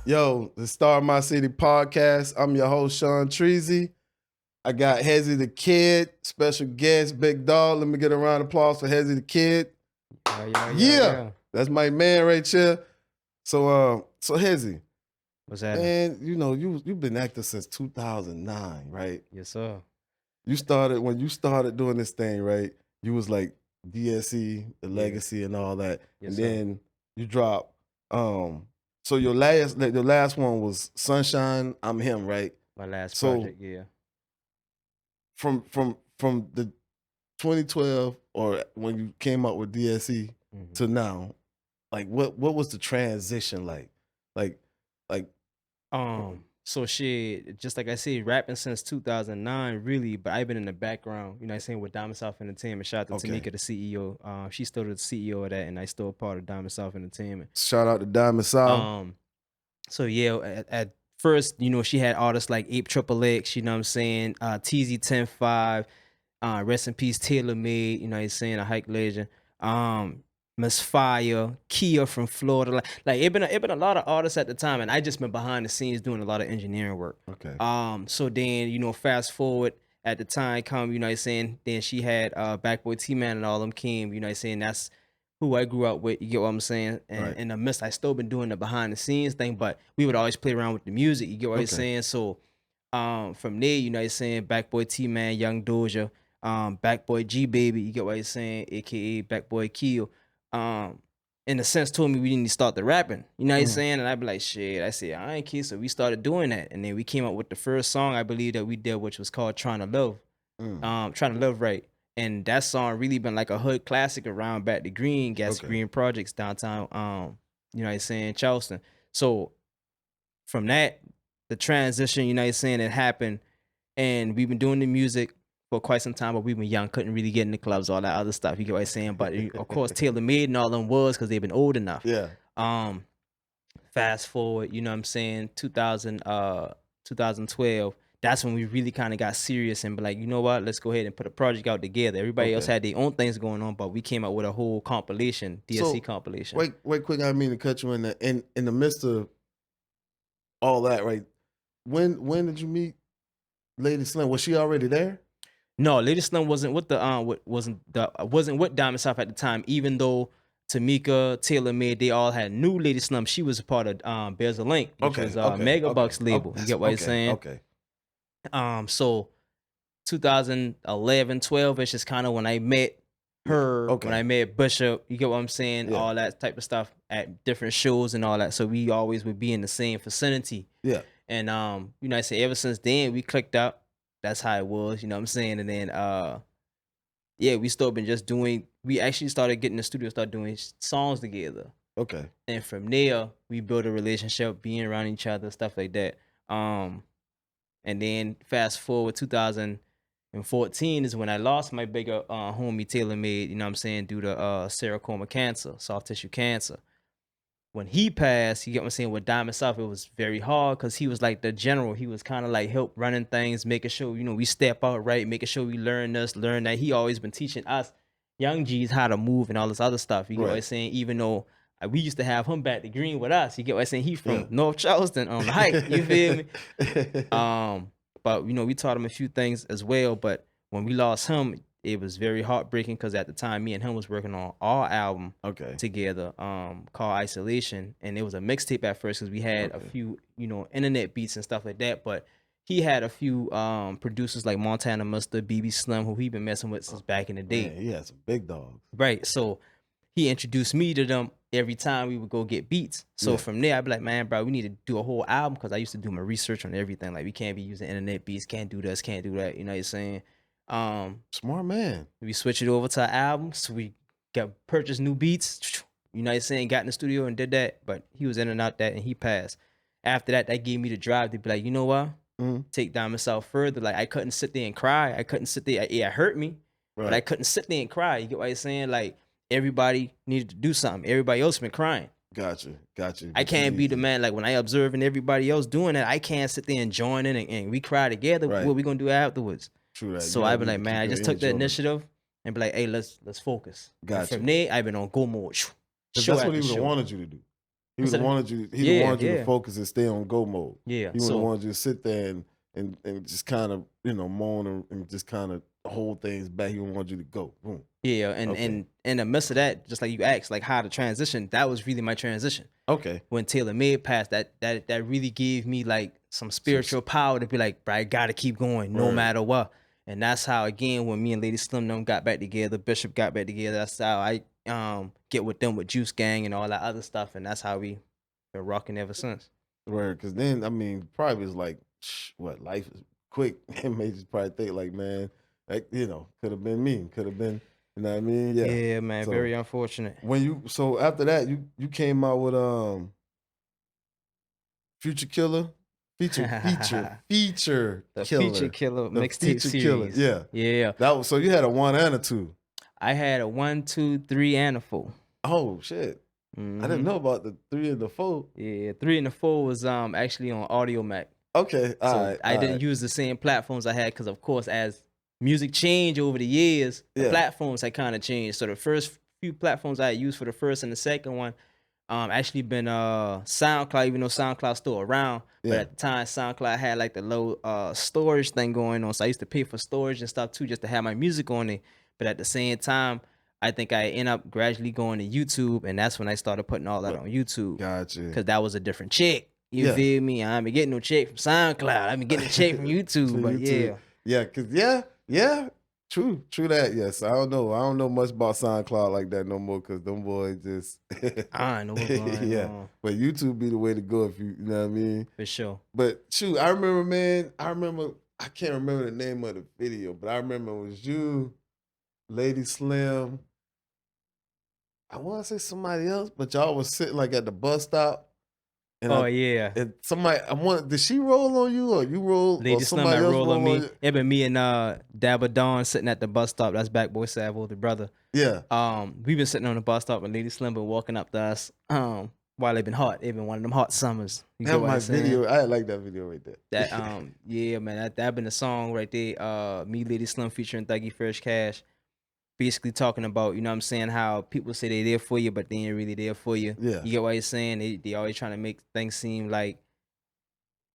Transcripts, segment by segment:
Yo, the Star of My City podcast. I'm your host, Sean Treasy. I got Hezzy the Kid, special guest, Big Dog. Let me get a round of applause for Hezzy the Kid. Yeah. That's my man right here. So Hezzy, What's happening? man, you know, you've been acting since 2009, right? Yes, sir. When you started doing this thing, right? You was like DSE, the Yeah. legacy and all that. Yes, and sir. then you dropped so your last one was Sunshine, I'm Him, right? My last So project, yeah. from the 2012 or when you came up with DSE to now, like what was the transition like? Like So shit, just like I said, rapping since 2009, really, but I've been in the background, you know what I'm saying, with Diamond South Entertainment. Shout out to Okay. Tamika, the CEO. She's still the CEO of that, and I still a part of Diamond South Entertainment. Shout out to Diamond South. So yeah, at first, you know, she had artists like Ape Triple X, you know what I'm saying, TZ 10-5, rest in peace, Taylor Made, you know what I'm saying, a hike legend. Miss Fire, Kia from Florida. Like it been a lot of artists at the time, and I just been behind the scenes doing a lot of engineering work. Okay. So then, you know, fast forward at the time come, you know what I'm saying, then she had Backboy T-Man and all them came, you know what I'm saying, that's who I grew up with, you get what I'm saying? And Right. in the midst, I still been doing the behind the scenes thing, but we would always play around with the music, you get what I'm saying? So from there, you know what I'm saying, Backboy T-Man, Young Doja, Backboy G Baby, you get what I'm saying, aka Backboy Keel. In a sense told me we didn't start the rapping. You know what I'm saying? And I'd be like, shit. I said, I ain't kid. So we started doing that. And then we came up with the first song I believe that we did, which was called Trying to Love. Trying to Love Right. And that song really been like a hood classic around back to Green, Green Projects downtown, you know what I'm saying, Charleston. So from that, the transition, you know what I'm saying, it happened. And we've been doing the music for quite some time, but we been young, couldn't really get in the clubs, all that other stuff. You get what I'm saying? But of course, Taylor Made and all them was because they've been old enough. Yeah. Fast forward, you know what I'm saying, 2012. That's when we really kind of got serious and be like, you know what? Let's go ahead and put a project out together. Everybody else had their own things going on, but we came out with a whole compilation, DSC compilation. Wait, quick! I didn't mean to cut you in the midst of all that, right? When did you meet Lady Slim? Was she already there? No, Lady Slim wasn't with the wasn't with Diamond South at the time. Even though Tamika, Taylor Made, they all had new Lady Slim. She was a part of Bears a Link, which was Mega Bucks label. You get what I'm saying? Okay. So 2011, 12ish is kind of when I met her, when I met Bishop. You get what I'm saying? Yeah. All that type of stuff at different shows and all that. So we always would be in the same vicinity. Yeah. And you know, I say ever since then we clicked up. That's how it was, you know what I'm saying? And then yeah, we still been just doing, we actually started getting in the studio, started doing songs together. Okay. And from there, we built a relationship, being around each other, stuff like that. And then fast forward 2014 is when I lost my bigger homie Taylor Made, you know what I'm saying, due to sarcoma cancer, soft tissue cancer. When he passed, you get what I'm saying, with Diamond South, it was very hard because he was like the general. He was kind of like help running things, making sure, you know, we step out right, making sure we learn this, learn that. He always been teaching us young G's how to move and all this other stuff. You get what I'm saying? Even though we used to have him back to Green with us. You get what I'm saying? He from North Charleston on the hike. You feel me? But, you know, we taught him a few things as well. But when we lost him, it was very heartbreaking because at the time, me and him was working on our album together called Isolation. And it was a mixtape at first because we had a few, you know, internet beats and stuff like that. But he had a few producers like Montana Mustard, BB Slim, who he been messing with since back in the day. Man, he had some big dogs. Right. So he introduced me to them every time we would go get beats. So from there, I'd be like, man, bro, we need to do a whole album because I used to do my research on everything. Like, we can't be using internet beats, can't do this, can't do that. You know what I'm saying? Smart man. We switched it over to our album. So we purchased new beats, you know what I'm saying? Got in the studio and did that. But he was in and out that and he passed. After that, that gave me the drive to be like, you know what? Take Diamond South further. Like, I couldn't sit there and cry. I couldn't sit there. Yeah, it hurt me. But I couldn't sit there and cry. You get what I'm saying? Like, everybody needed to do something. Everybody else been crying. Gotcha. I can't be the man, like, when I observing everybody else doing that, I can't sit there and join in and we cry together. What we gonna do afterwards? True that. So I be like, man, I just took the initiative and be like, hey, let's focus. Gotcha. From there, I've been on go mode. That's what he would have wanted you to do. He would have wanted you. He Yeah, wanted you to yeah. focus and stay on go mode. Yeah. He would have So wanted you to sit there and just kind of moan and just kind of hold things back. He would want you to go. Boom. yeah, Okay. and in the midst of that, just like you asked, like how to transition, that was really my transition. Okay. When Taylor Made passed, that really gave me like some spiritual power to be like, bro, I gotta keep going no Right. matter what. And that's how, again, when me and Lady Slim them got back together, Bishop got back together, that's how I get with them with Juice Gang and all that other stuff, and that's how we been rocking ever since. Right. Because then, I mean, probably was like, what, life is quick. It made you probably think like, man, like, could have been me. Could have been, you know what I mean? Yeah. Yeah, man, So, very unfortunate. so after that, you came out with Future Killer, feature The Killer, Feature Killer the mixtape Feature Killer. series. Yeah. Yeah. That was, so you had a 1 and a 2. I had a 1, 2, 3, and a 4. Oh shit. I didn't know about the 3 and the 4. Yeah, 3 and the 4 was actually on Audio Mac. Okay, all So right. I didn't use the same platforms I had because, of course, as music changed over the years, the platforms had kind of changed. So the first few platforms I had used for the first and the second one actually been SoundCloud, even though SoundCloud's still around. But at the time, SoundCloud had like the low storage thing going on. So I used to pay for storage and stuff too just to have my music on it. But at the same time, I think I end up gradually going to YouTube, and that's when I started putting all that on YouTube. Gotcha. Because that was a different check. You feel me? I ain't been getting no check from SoundCloud. I've been getting a check from YouTube. But yeah, cause true that. Yes, I don't know much about SoundCloud like that no more, cause them boys just I know what's going on. But YouTube be the way to go if you know what I mean. For sure. But shoot, I remember, man. I can't remember the name of the video, but I remember it was you, Lady Slim. I want to say somebody else, but y'all was sitting like at the bus stop. And and somebody, did she roll on you or you roll? Lady Slim that roll on me. It been me and Dabba Dawn sitting at the bus stop. That's Back Boy Savo, the brother. Yeah. We've been sitting on the bus stop and Lady Slim been walking up to us. While they've been hot. They've been one of them hot summers. That was my video. I like that video right there. That yeah, man, that been the song right there. Me, Lady Slim featuring Thuggy Fresh Cash. Basically talking about, you know what I'm saying, how people say they're there for you, but they ain't really there for you. Yeah. You get what he's saying? They always trying to make things seem like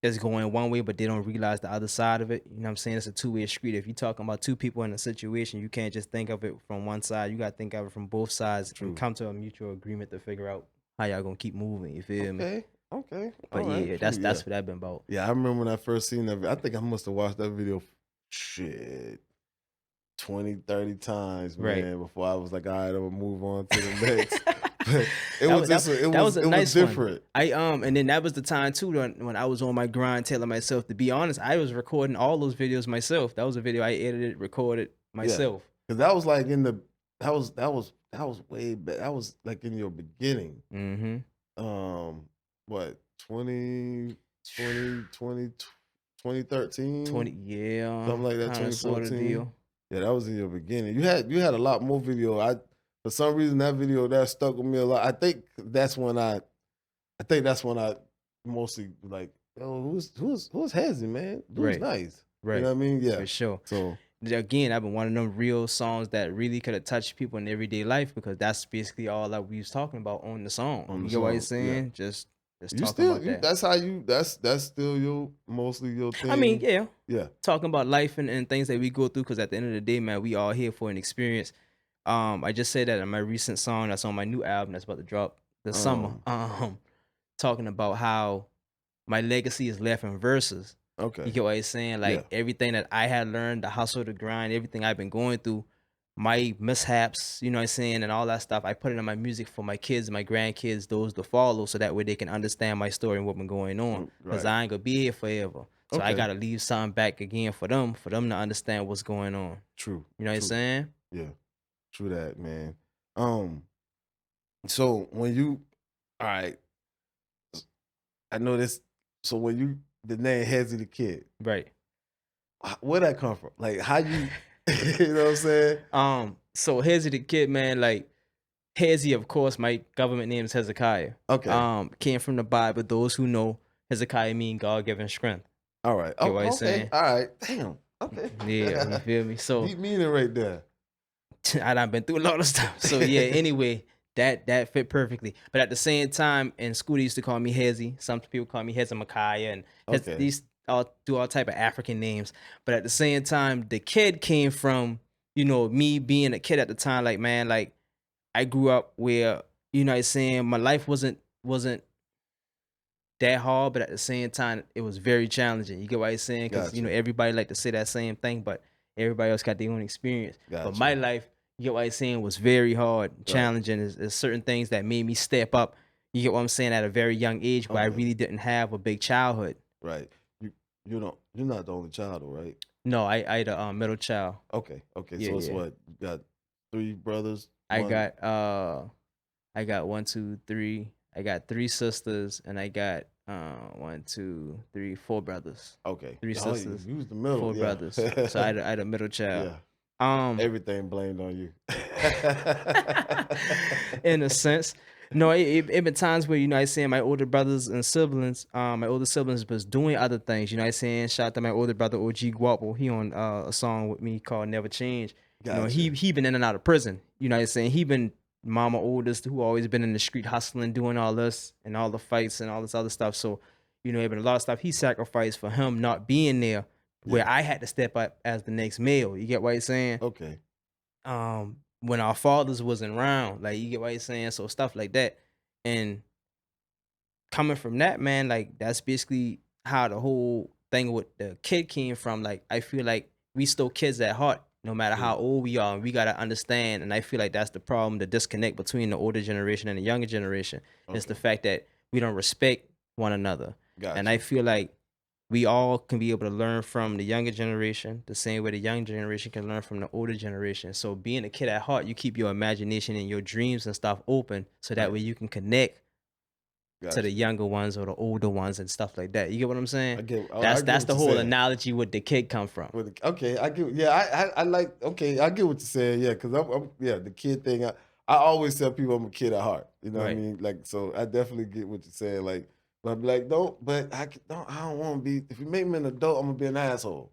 it's going one way, but they don't realize the other side of it. You know what I'm saying? It's a two-way street. If you're talking about two people in a situation, you can't just think of it from one side. You got to think of it from both sides and come to a mutual agreement to figure out how y'all gonna keep moving. You feel me? Okay. But right. That's what that been about. Yeah, I remember when I first seen that. I think I must have watched that video. 20, 30 times, man, before I was like, all right, I'm gonna move on to the next. But it was different. One. And then that was the time too when I was on my grind telling myself, to be honest, I was recording all those videos myself. That was a video I edited, recorded myself. Cause that was like that was way back. That was like in your beginning. Mm-hmm. What 2013? 20, yeah. Something like that. 2014. Yeah, that was in your beginning. You had a lot more video. For some reason that video that stuck with me a lot. I think that's when I mostly like, who's Hezzy, man? Dude's nice. Right. You know what I mean? Yeah. For sure. So again, I've been one of them real songs that really could have touched people in everyday life, because that's basically all that we was talking about on the song. You get what I'm saying? Yeah. Just talking about that. That's still mostly your thing. I mean, yeah. Talking about life and things that we go through, because at the end of the day, man, we all here for an experience. I just said that in my recent song that's on my new album that's about to drop this summer. Talking about how my legacy is left in verses. Okay. You get what I'm saying? Like everything that I had learned, the hustle, the grind, everything I've been going through, my mishaps, you know what I'm saying, and all that stuff, I put it in my music for my kids, my grandkids, those to follow, so that way they can understand my story and what been going on. Because I ain't gonna be here forever. So I gotta leave something back again for them to understand what's going on. True. You know what I'm saying? Yeah. True that, man. So when you, all right, I know this. So when you, the name Hezzy the Kid, right? Where'd that come from? Like how you, you know what I'm saying? So Hezzy the Kid, man, like Hezzy, of course, my government name is Hezekiah. Okay. Came from the Bible. Those who know, Hezekiah mean God-given strength. All right. Get what I'm saying? All right. Damn. Okay. Yeah, you feel me? So deep meaning right there. I done been through a lot of stuff. So yeah, anyway, that fit perfectly. But at the same time, in school they used to call me Hezzy. Some people call me Hezzy Micaiah, and Okay. these all do all type of African names. But at the same time, the kid came from, me being a kid at the time. Like, man, like I grew up where, what I'm saying, my life wasn't that hard, but at the same time, it was very challenging. You get what I'm saying? Because Gotcha. everybody like to say that same thing, but everybody else got their own experience. But my Gotcha. life, you get what I'm saying, was very hard, Right. challenging. There's certain things that made me step up. You get what I'm saying, at a very young age, where I Okay. really didn't have a big childhood. Right. You're not the only child, though, right? No, I the middle child. Okay. Okay. Yeah, So it's yeah. what? You got 3 brothers, I 1. got I got 1, 2, 3. I got 3 sisters, and I got 1, 2, 3, 4 brothers. Okay. 3 Oh, you sisters, you was the middle. 4 Yeah. brothers. So I had a middle child. Yeah. Um, Everything blamed on you. in a sense. No, it been times where, I saying, my older brothers and siblings, my older siblings was doing other things, I saying. Shout out to my older brother OG Guapo. He on a song with me called Never Change. Gotcha. He been in and out of prison. I'm saying. He been mama oldest who always been in the street hustling, doing all this and all the fights and all this other stuff. So, it been a lot of stuff he sacrificed for him not being there, where Yeah. I had to step up as the next male. You get what I'm saying? Okay. When our fathers wasn't around, like, you get what I'm saying? So stuff like that. And coming from that, man, like, that's basically how the whole thing with the kid came from. Like, I feel like we still kids at heart, no matter how True. old we are. We gotta understand, and I feel like that's the problem, the disconnect between the older generation and the younger generation. Is the Okay. fact that we don't respect one another. And I Gotcha. feel like we all can be able to learn from the younger generation the same way the young generation can learn from the older generation. So being a kid at heart, you keep your imagination and your dreams and stuff open, so that Right. way you can connect to the Gotcha. younger ones or the older ones and stuff like that. You get what I'm saying? I get That's what the you're whole saying. analogy with the kid come from. Okay, I get. Yeah, I like. Okay, I get what you're saying. Yeah, because I'm yeah, the kid thing. I always tell people I'm a kid at heart. You know what I Right. mean? Like, so I definitely get what you're saying. Like, but I'm like, don't. But don't. I don't want to be. If you make me an adult, I'm gonna be an asshole.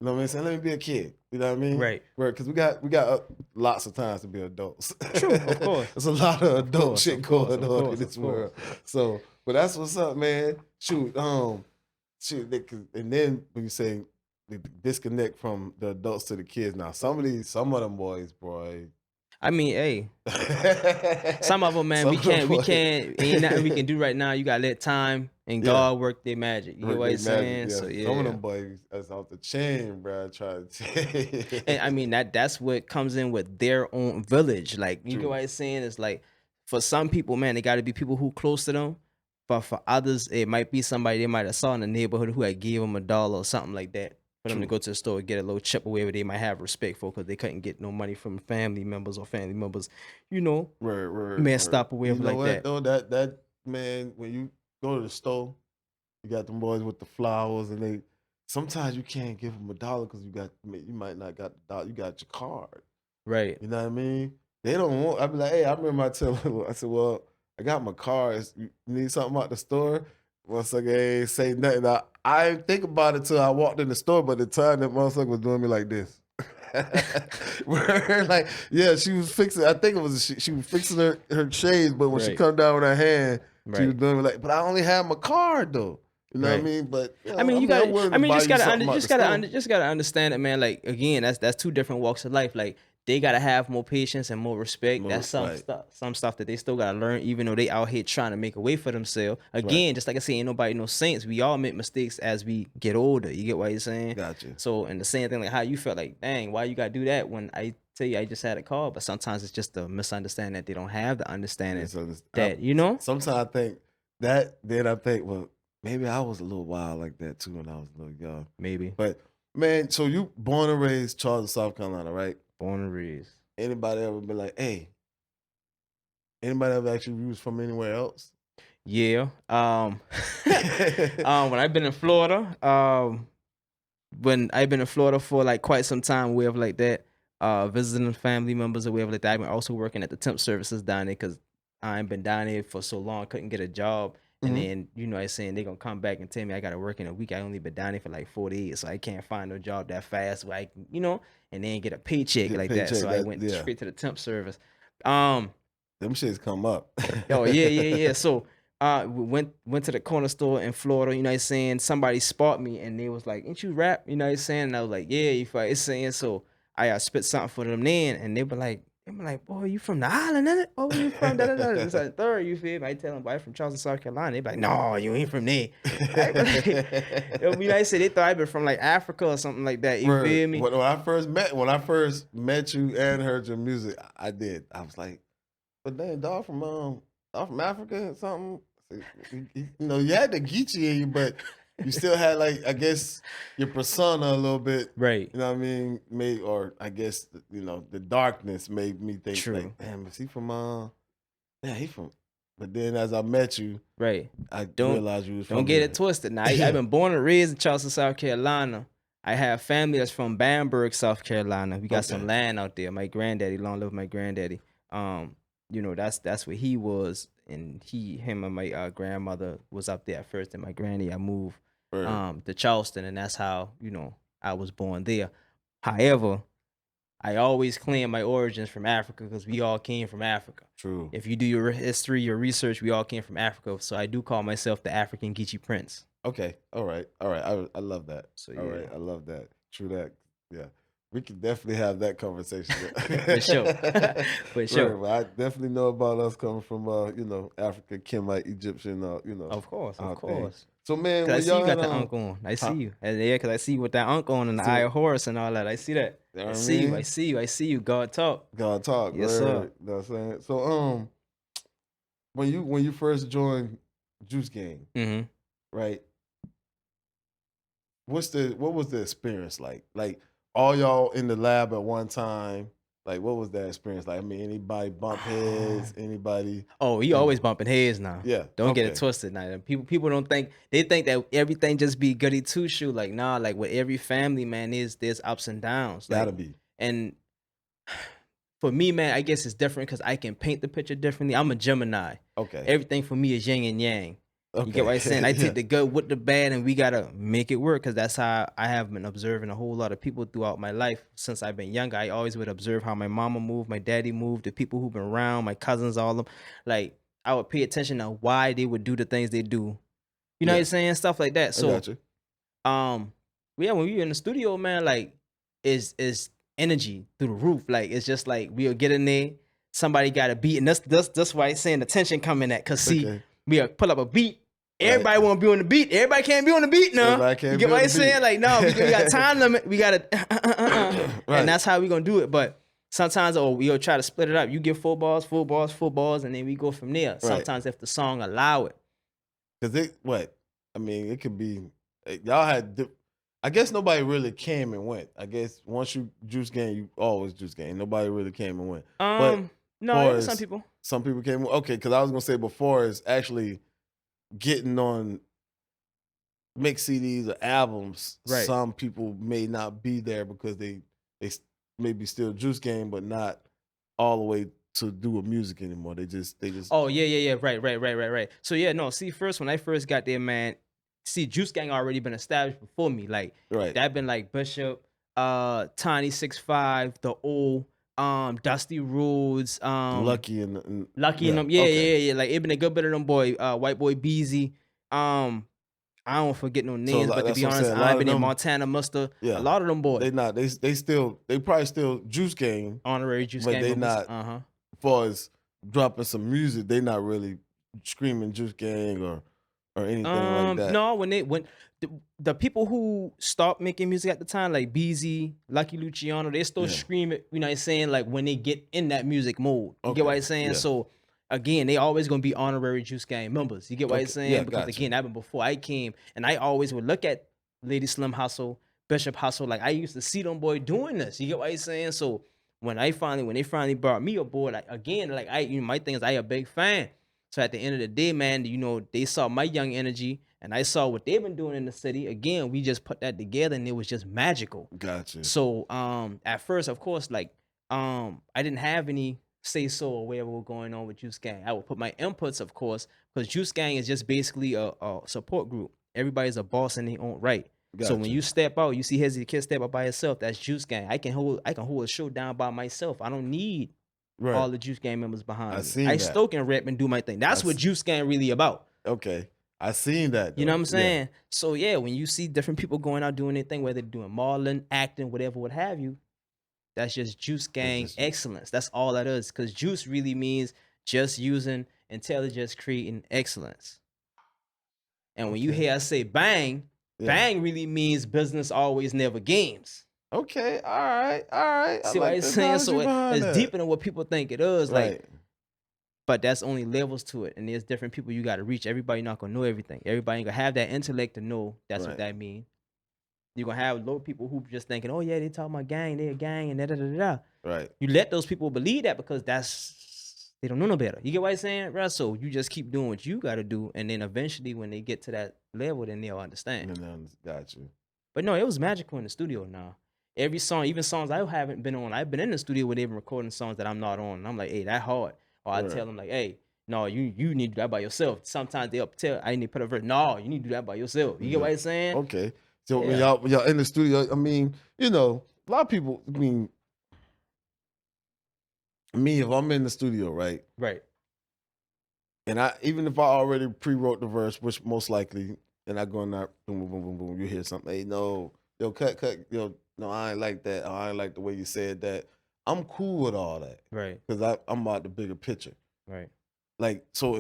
You know what I'm saying? Let me be a kid. You know what I mean? Right. Because we got lots of times to be adults. True, of course. There's a lot of adult course, shit of course, going of on in course, this of world. course. So, but that's what's up, man. Shoot, and then when you say the disconnect from the adults to the kids, now some of them boys, boy. I mean, hey, some of them, man, Some we of them can't, boys. ain't nothing we can do right now. You gotta let time and Yeah. God work their magic. You get Work what they I'm saying? magic, yeah. So Some of yeah. them boys that's off the chain, bro. Try to tell And I mean that's what comes in with their own village. Like, you get True. what I'm saying? It's like, for some people, man, they gotta be people who close to them. But for others, it might be somebody they might have saw in the neighborhood who had gave them $1 or something like that, for them to True. go to the store and get a little chip or whatever they might have respect for, because they couldn't get no money from family members, or family members, messed up or You whatever know like what that. though? That man, when you go to the store, you got them boys with the flowers, and they sometimes you can't give them $1 because you might not got the dollar. You got your card. Right. You know what I mean? They don't want. I be like, hey, I remember I tell them, I said, well, I got my card. You need something out the store? Once again, ain't say nothing. I didn't think about it till I walked in the store, but the time that motherfucker was doing me like this. Like, yeah, she was fixing. I think it was she was fixing her shades, but when she Right. come down with her hand, she was Right. doing me like. But I only have my card though. You know what I Right. mean? But I mean, you I'm gotta. willing I to mean, buy just you gotta, something out the store. just gotta understand it, man. Like, again, that's two different walks of life. Like, they gotta have more patience and more respect. That's Right. some stuff that they still gotta learn, even though they out here trying to make a way for themselves. Again, just like I say, ain't nobody no saints. We all make mistakes as we get older. You get what you're saying? Gotcha. So, and the same thing, like how you felt, like, dang, why you gotta do that when I tell you I just had a call? But sometimes it's just a misunderstanding that they don't have the understanding that, Sometimes I think that. Then I think, well, maybe I was a little wild like that too when I was a little young. maybe But man, so you born and raised Charleston, South Carolina, right? born and raised. Anybody ever been like, hey? Anybody ever actually you was from anywhere else? Yeah. When I've been in Florida, when I've been in Florida for like quite some time, wherever like that, visiting family members or wherever like that. I've been also working at the temp services down there, because I've been down there for so long, couldn't get a job. And Mhm. then, I'm saying, they gonna come back and tell me I gotta work in a week. I only been down there for like 4 days, so I can't find no job that fast where I can, and then get a paycheck Get like that. paycheck. So I That went yeah. straight to the temp service. Um, Them shits come up. Oh yeah. So we went to the corner store in Florida, you know what I'm saying? Somebody spot me and they was like, "Ain't you rap?" You know what I'm saying? And I was like, "Yeah, you fight." It's saying so I spit something for them then and they were like, "Boy, you from the island, innit? Oh, where you from?" Da, da, da. It's like third, you feel me? I tell them, "Boy, I'm from Charleston, South Carolina." They be like, "No, you ain't from there." I be like, you know, I said they thought I been from like Africa or something like that. You Word. feel me? When I first met you and heard your music, I did. I was like, but damn, dog from Africa or something. You know, you had the Geechee in you, but you still had like, I guess, your persona a little bit. Right. You know what I mean? Or I guess you know the darkness made me think True. like, damn, is he from yeah, he from. But then as I met you, Right. I Don't realized you was from don't get here. it twisted. Now I've been born and raised in Charleston, South Carolina. I have family that's from Bamberg, South Carolina. We got some Okay. land out there. My granddaddy, long live my granddaddy. You know, that's where he was, and him and my grandmother was up there at first, and my granny, I moved Word. to Charleston, and that's how, you know, I was born there. However, I always claim my origins from Africa because we all came from Africa. True. If you do your history, your research, we all came from Africa. So I do call myself the African Geechee Prince. Okay. All right. I love that. So All right. yeah, I love that. True that. Yeah. We can definitely have that conversation. for sure, for Right. sure. Well, I definitely know about us coming from you know, Africa, Kimite, Egyptian, you know, Of course, of our thing. course. So man, Cause I when see you y'all got had the unk on. I see huh? you. And yeah, cause I see you with that unk on and the See eye what of Horus and all that. I see that. you know I what I see you. I mean? see you. I see you. God talk. God talk, Yes, sir. word. You know what I'm saying? So when you first joined Juice Gang, Mm-hmm. right? What was the experience like? Like all y'all in the lab at one time. Like what was that experience like? I mean, anybody bump heads? Anybody? Oh, he You always know? bumping heads now. Yeah. Don't get it Okay. twisted now. People don't think they think that everything just be goody two shoe. Like nah, like with every family, man, there's ups and downs. Gotta Like be. and for me, man, I guess it's different because I can paint the picture differently. I'm a Gemini. Okay. Everything for me is yin and yang. You get Okay. what I'm saying? I Yeah. take the good with the bad, and we gotta make it work because that's how I have been observing a whole lot of people throughout my life since I've been younger. I always would observe how my mama moved, my daddy moved, the people who've been around, my cousins, all of them. Like I would pay attention to why they would do the things they do. You know what Yeah. I'm saying? Stuff like that. I got you. Um, yeah, when we in the studio, man, like is energy through the roof. Like it's just like we'll get in there, somebody got a beat, and that's why I'm saying the tension coming at. Cause see, Okay. we'll pull up a beat. Right. Everybody want to be on the beat. Everybody can't be on the beat now. Everybody can't You be get what on I'm the saying? beat. Like, no, we got time limit. We got to, Right. and that's how we gonna do it. But sometimes, we'll try to split it up. You get 4 bars, 4 bars, 4 bars, and then we go from there. Right. Sometimes if the song allow it. Cause I mean, it could be y'all had. I guess nobody really came and went. I guess once you Juice Gang, you always Juice Gang. Nobody really came and went. But No, far there was some as people. some people came. Okay, because I was gonna say before is actually getting on mix CDs or albums. Right. Some people may not be there because they maybe still Juice Gang, but not all the way to do with music anymore. They just. Oh yeah. Right. So yeah, no. See, first when I first got there, man. See, Juice Gang already been established before me. Like right. that been like Bishop, Tiny 6'5", the old, Dusty Rhodes, Lucky and Lucky yeah, and them. Yeah. okay. Like it been a good bit of them boy, White Boy Beezy. I don't forget no names, but to that's be what I'm honest, saying. A I lot ain't of been in them, Montana, Muster. yeah, A lot of them boys. they not. They probably still Juice Gang, Honorary Juice but Gang they members. not. As far as dropping some music, they not really screaming Juice Gang or anything like that. No, when the people who stopped making music at the time, like BZ, Lucky Luciano, they still scream it, you know what I'm saying, like when they get in that music mode. You get what I'm saying? Yeah. So again, they always gonna be honorary Juice Gang members. You get what I'm saying? Yeah, because again, that been before I came, and I always would look at Lady Slim Hustle, Bishop Hustle, like I used to see them boy doing this. You get what I'm saying? So when they finally brought me aboard, like again, like my thing is I a big fan. So at the end of the day, man, you know, they saw my young energy and I saw what they've been doing in the city. Again, we just put that together and it was just magical. Gotcha. So at first, of course, like I didn't have any say so or whatever was going on with Juice Gang. I would put my inputs, of course, because Juice Gang is just basically a support group. Everybody's a boss in their own right. So when you step out, you see Hezzy the Kid step out by himself, that's Juice Gang. I can hold a show down by myself. I don't need Right. all the Juice Gang members behind I me. seen I that. still can rap and do my thing. That's what s- Juice Gang really about. Okay. I seen that though. You know what I'm Yeah. saying? So yeah, when you see different people going out doing their thing, whether they're doing modeling, acting, whatever, what have you, that's just Juice Gang just- excellence. That's all that is. Because juice really means just using intelligence, creating excellence. And when you Okay. hear I say bang, Yeah. bang really means business always, never games. Okay. All right. All right. I See what like I'm the saying? analogy So behind it's that. deeper than what people think it is. Right. Like, but that's only levels to it. And there's different people you got to reach. Everybody not going to know everything. Everybody ain't going to have that intellect to know that's what Right. that means. You're going to have low people who just thinking, oh, yeah, they talking about gang, they a gang, and da-da-da-da. Right. You let those people believe that because they don't know no better. You get what I'm saying, bro? So you just keep doing what you got to do. And then eventually when they get to that level, then they'll understand. And then got you. But no, it was magical in the studio now. Every song, even songs I haven't been on, I've been in the studio where they've been recording songs that I'm not on. And I'm like, hey, that hard. Or I Right. tell them like, hey, no, you need to do that by yourself. Sometimes they'll tell I need to put a verse. No, you need to do that by yourself. You get what I'm saying? Okay. So Yeah. when y'all in the studio, I mean, you know, a lot of people, I mean, me, if I'm in the studio, right? Right. And even if I already pre-wrote the verse, which most likely, and I go in there, boom, boom, boom, boom, boom, you hear something, hey, no, cut, no, I ain't like that. Or I ain't like the way you said that. I'm cool with all that. Right. Because I'm about the bigger picture. Right. Like, so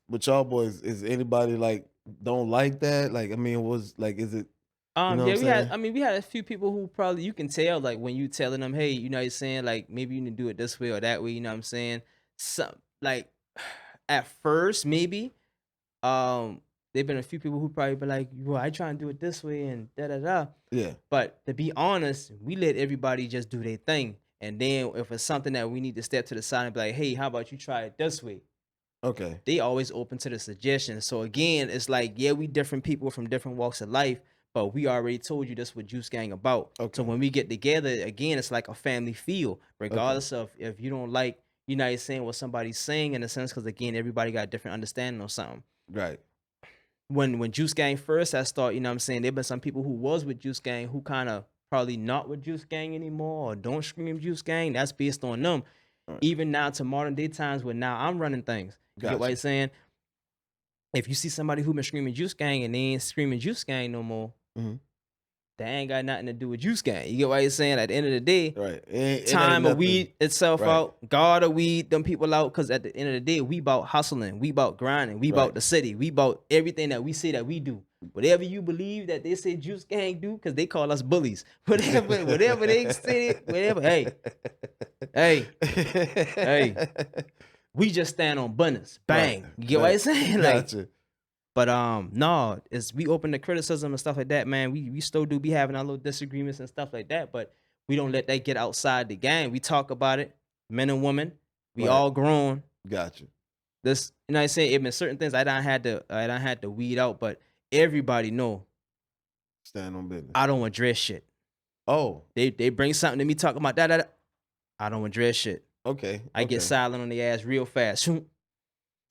with y'all boys, is anybody like don't like that? Like, I mean, is it? You know what I'm saying? We had a few people who probably you can tell like when you telling them, hey, you know what I'm saying, like maybe you need to do it this way or that way, you know what I'm saying? Some like at first maybe there've been a few people who probably be like, well, I try and do it this way and da da da. Yeah. But to be honest, we let everybody just do their thing. And then if it's something that we need to step to the side and be like, hey, how about you try it this way? Okay. They always open to the suggestions. So again, it's like, yeah, we different people from different walks of life, but we already told you this what Juice Gang about. Okay. So when we get together, again, it's like a family feel, regardless of if you don't like, you know what I'm saying, what somebody's saying in a sense, because again, everybody got a different understanding on something. Right. When Juice Gang first had started, you know what I'm saying, there been some people who was with Juice Gang who kind of probably not with Juice Gang anymore or don't scream Juice Gang. That's based on them. Right. Even now to modern day times where now I'm running things. You get what I'm saying? If you see somebody who been screaming Juice Gang and they ain't screaming Juice Gang no more, they ain't got nothing to do with Juice Gang. You get what I'm saying? At the end of the day, Right. It time ain't of weed itself right. out, God of weed, them people out. Because at the end of the day, we about hustling, we about grinding, we about the city, we about everything that we say that we do. Whatever you believe that they say Juice Gang do, because they call us bullies. Whatever they say, whatever. Hey. We just stand on bunners. Bang. Right. You get what I'm saying? Gotcha. But no, it's we open to criticism and stuff like that, man. We still do be having our little disagreements and stuff like that, but we don't let that get outside the game. We talk about it, men and women. We all grown. Gotcha. This, you know what I'm saying? It been certain things I don't had to weed out, but everybody know. Stand on business. I don't address shit. Oh. They bring something to me talking about that. I don't address shit. Okay. I get silent on the ass real fast.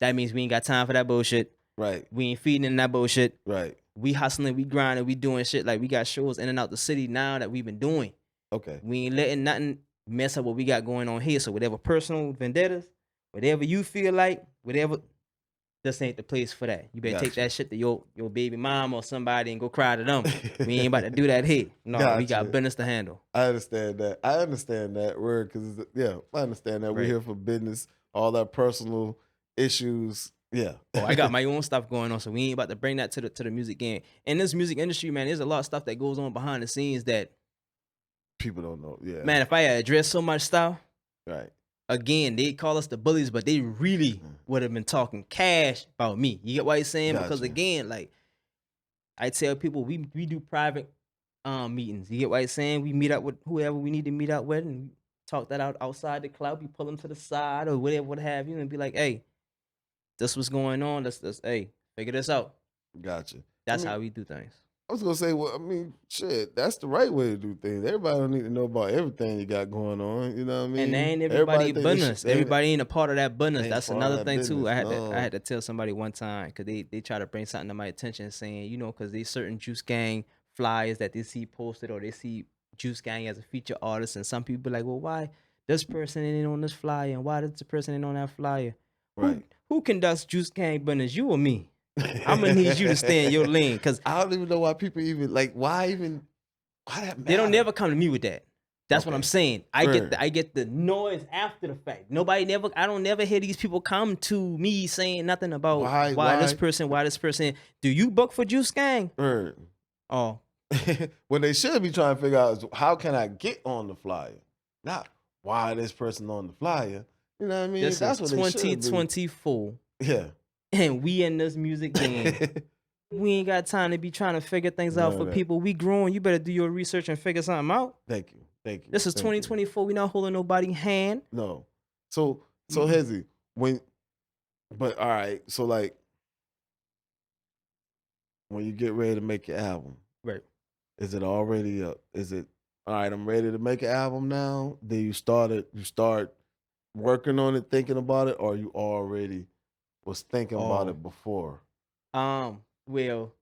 That means we ain't got time for that bullshit. Right. We ain't feeding in that bullshit. Right. We hustling, we grinding, we doing shit. Like we got shows in and out the city now that we've been doing. Okay. We ain't letting nothing mess up what we got going on here. So whatever personal vendettas, whatever you feel like, whatever, this ain't the place for that. You better take that shit to your baby mom or somebody and go cry to them. We ain't about to do that here. No, we got business to handle. I understand that word because I understand that. We're here for business, all that personal issues. Yeah. I got my own stuff going on, so we ain't about to bring that to the music game. In this music industry, man, there's a lot of stuff that goes on behind the scenes that people don't know. Yeah. Man, if I had addressed so much stuff, right. Again, they call us the bullies, but they really would have been talking cash about me. You get what I'm saying? Gotcha. Because again, like I tell people, we do private meetings. You get what I'm saying? We meet up with whoever we need to meet up with and talk that out outside the club. We pull them to the side or whatever, what have you, and be like, hey, this what's going on. Let's hey, figure this out. Gotcha. That's how we do things. I was gonna say, well, I mean, shit, that's the right way to do things. Everybody don't need to know about everything you got going on. You know what I mean? And they ain't everybody business. Everybody ain't a part of that business. That's another thing too. I had to tell somebody one time because they try to bring something to my attention, saying, you know, because they certain Juice Gang flyers that they see posted or they see Juice Gang as a feature artist, and some people be like, well, why this person ain't on this flyer and why this person ain't on that flyer. Right. Who conducts Juice Gang business, you or me? I'm gonna need you to stay in your lane, because I don't even know why people even like. Why that matter? they don't never come to me with that. That's what I'm Okay. saying. Right. I get the noise after the fact. I don't never hear these people come to me saying nothing about why this person. Do you book for Juice Gang? Right. Oh, What they should be trying to figure out is how can I get on the flyer, not why this person on the flyer. You know what I mean? this That's is what they should be. 2024, Yeah. and we in this music game. We ain't got time to be trying to figure things out for people. We growing. You better do your research and figure something out. Thank you. Thank you. This is 2024. We not holding nobody's hand. No. So Hezzy, but all right. So like, when you get ready to make your album, Right. is it already up? Is it all right? I'm ready to make an album now. Then you start working on it, thinking about it, or you already was thinking about it before? Well,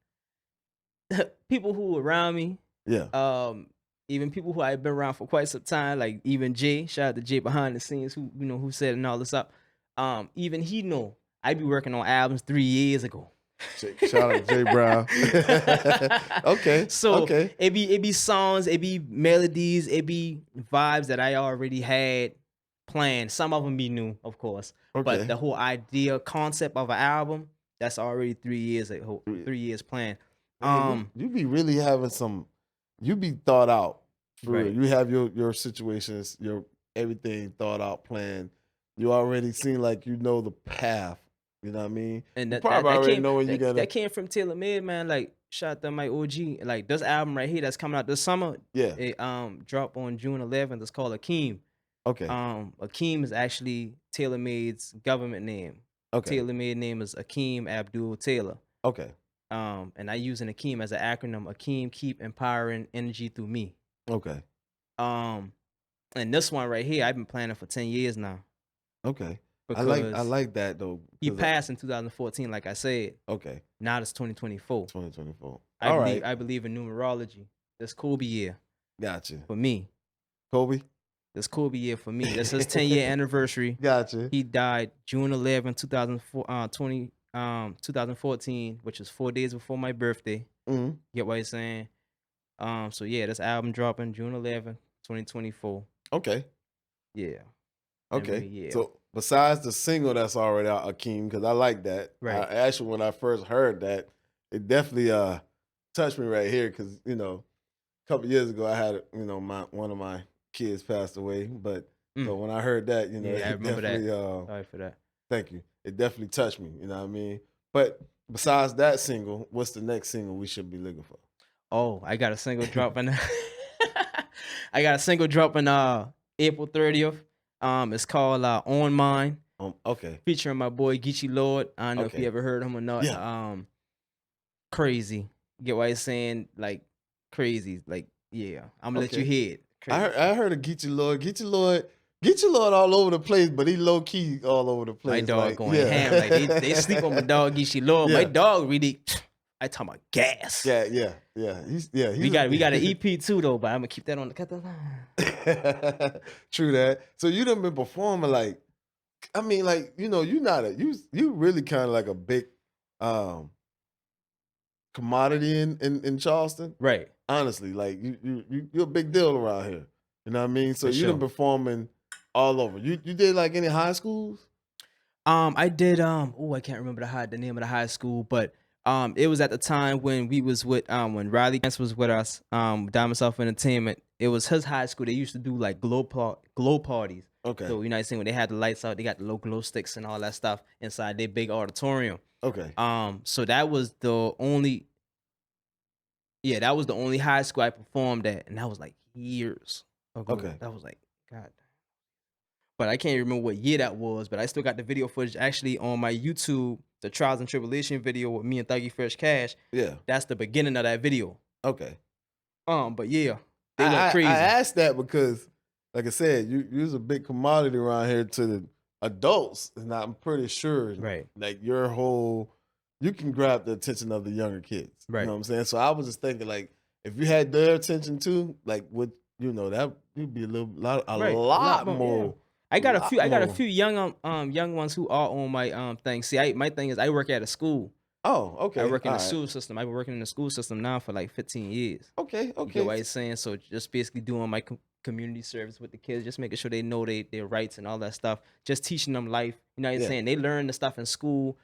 people who around me, Yeah. even people who I've been around for quite some time, like even Jay, shout out to Jay behind the scenes, who said and all this up. Even he know I be working on albums 3 years ago. Shout out to Jay Brown. Okay. So okay. it be songs, it be melodies, it be vibes that I already had planned. Some of them be new, of course, but the whole idea, concept of an album, that's already 3 years ago, 3 years planned. You be really having you be thought out for real. Right. You have your situations, your everything thought out, planned. You already seem like you know the path. You know what I mean? And you probably already know when you gotta. that came from Taylor Made, man. Like, shout out to my OG. Like, this album right here that's coming out this summer. Yeah. It dropped on June 11th. It's called Akeem. Okay. Akeem is actually Taylor Made's government name. Okay. Taylor Made name is Akeem Abdul Taylor. Okay. And I use an Akeem as an acronym. Akeem, keep empowering energy through me. Okay. And this one right here, I've been planning for 10 years now. Okay. I Because like that though. he passed in 2014, like I said. Okay. Now it's 2024. 2024. I believe in numerology. This Kobe year Gotcha. for me. Kobe? This Kobe year for me. This is his 10-year anniversary. Gotcha. He died June 11, 2014, which is 4 days before my birthday. Mm-hmm. Get what I'm saying? So yeah, this album dropping June 11, 2024. Okay. Yeah. Okay. Yeah. So besides the single that's already out, Akeem, because I like that. Right. Actually, when I first heard that, it definitely touched me right here because, a couple years ago I had, one of my kids passed away. But so when I heard that, I remember definitely, that. Sorry for that. Thank you. It definitely touched me, you know what I mean? But besides that single, what's the next single we should be looking for? Oh, I got a single dropping. I got a single dropping April 30th. It's called On Mine. Okay. Featuring my boy Geechee Lord. I don't know if you ever heard him or not. Yeah. Crazy. Get what I'm saying? Like, crazy. Like, yeah. I'm gonna let you hear it. I heard of Geechee Lord. Geechee Lord all over the place, but he low key all over the place. My dog going ham. Like they sleep on my dog Geechee Lord. My dog really, I talking about gas. Yeah. We got an EP too though, but I'm gonna keep that on the cut the line. True that. So you done been performing like, I mean, like, you really kind of like a big commodity in Charleston. Right. Honestly, like you're a big deal around here. You know what I mean? So you done performing all over. You did like any high schools? I did I can't remember the name of the high school, but it was at the time when we was with when Riley Chance was with us, Diamond South Entertainment. It was his high school. They used to do like glow parties. Okay. So when they had the lights out, they got the low glow sticks and all that stuff inside their big auditorium. Okay. So that was the only high school I performed at, and that was like years ago. Okay. That was like, God. But I can't remember what year that was, but I still got the video footage actually on my YouTube, the Trials and Tribulation video with me and Thuggy Fresh Cash. Yeah. That's the beginning of that video. Okay. But yeah, they went crazy. I asked that because, like I said, you was a big commodity around here to the adults, and I'm pretty sure, Right. like you can grab the attention of the younger kids. Right. You know what I'm saying? So I was just thinking, like, if you had their attention too, like, would you know, that you'd be a Right, a lot lot more, yeah. more, I got a lot few I got a more. few young ones who are on my, thing. See, my thing is I work at a school. Oh, I okay, work in all the right. school system. I've been working in the school system now for, like, 15 years. Okay, You get okay. what I'm saying? So, just basically doing my community service with the kids, just making sure they know their rights and all that stuff, just teaching them life, you know what I'm Yeah, saying? They learn the stuff in school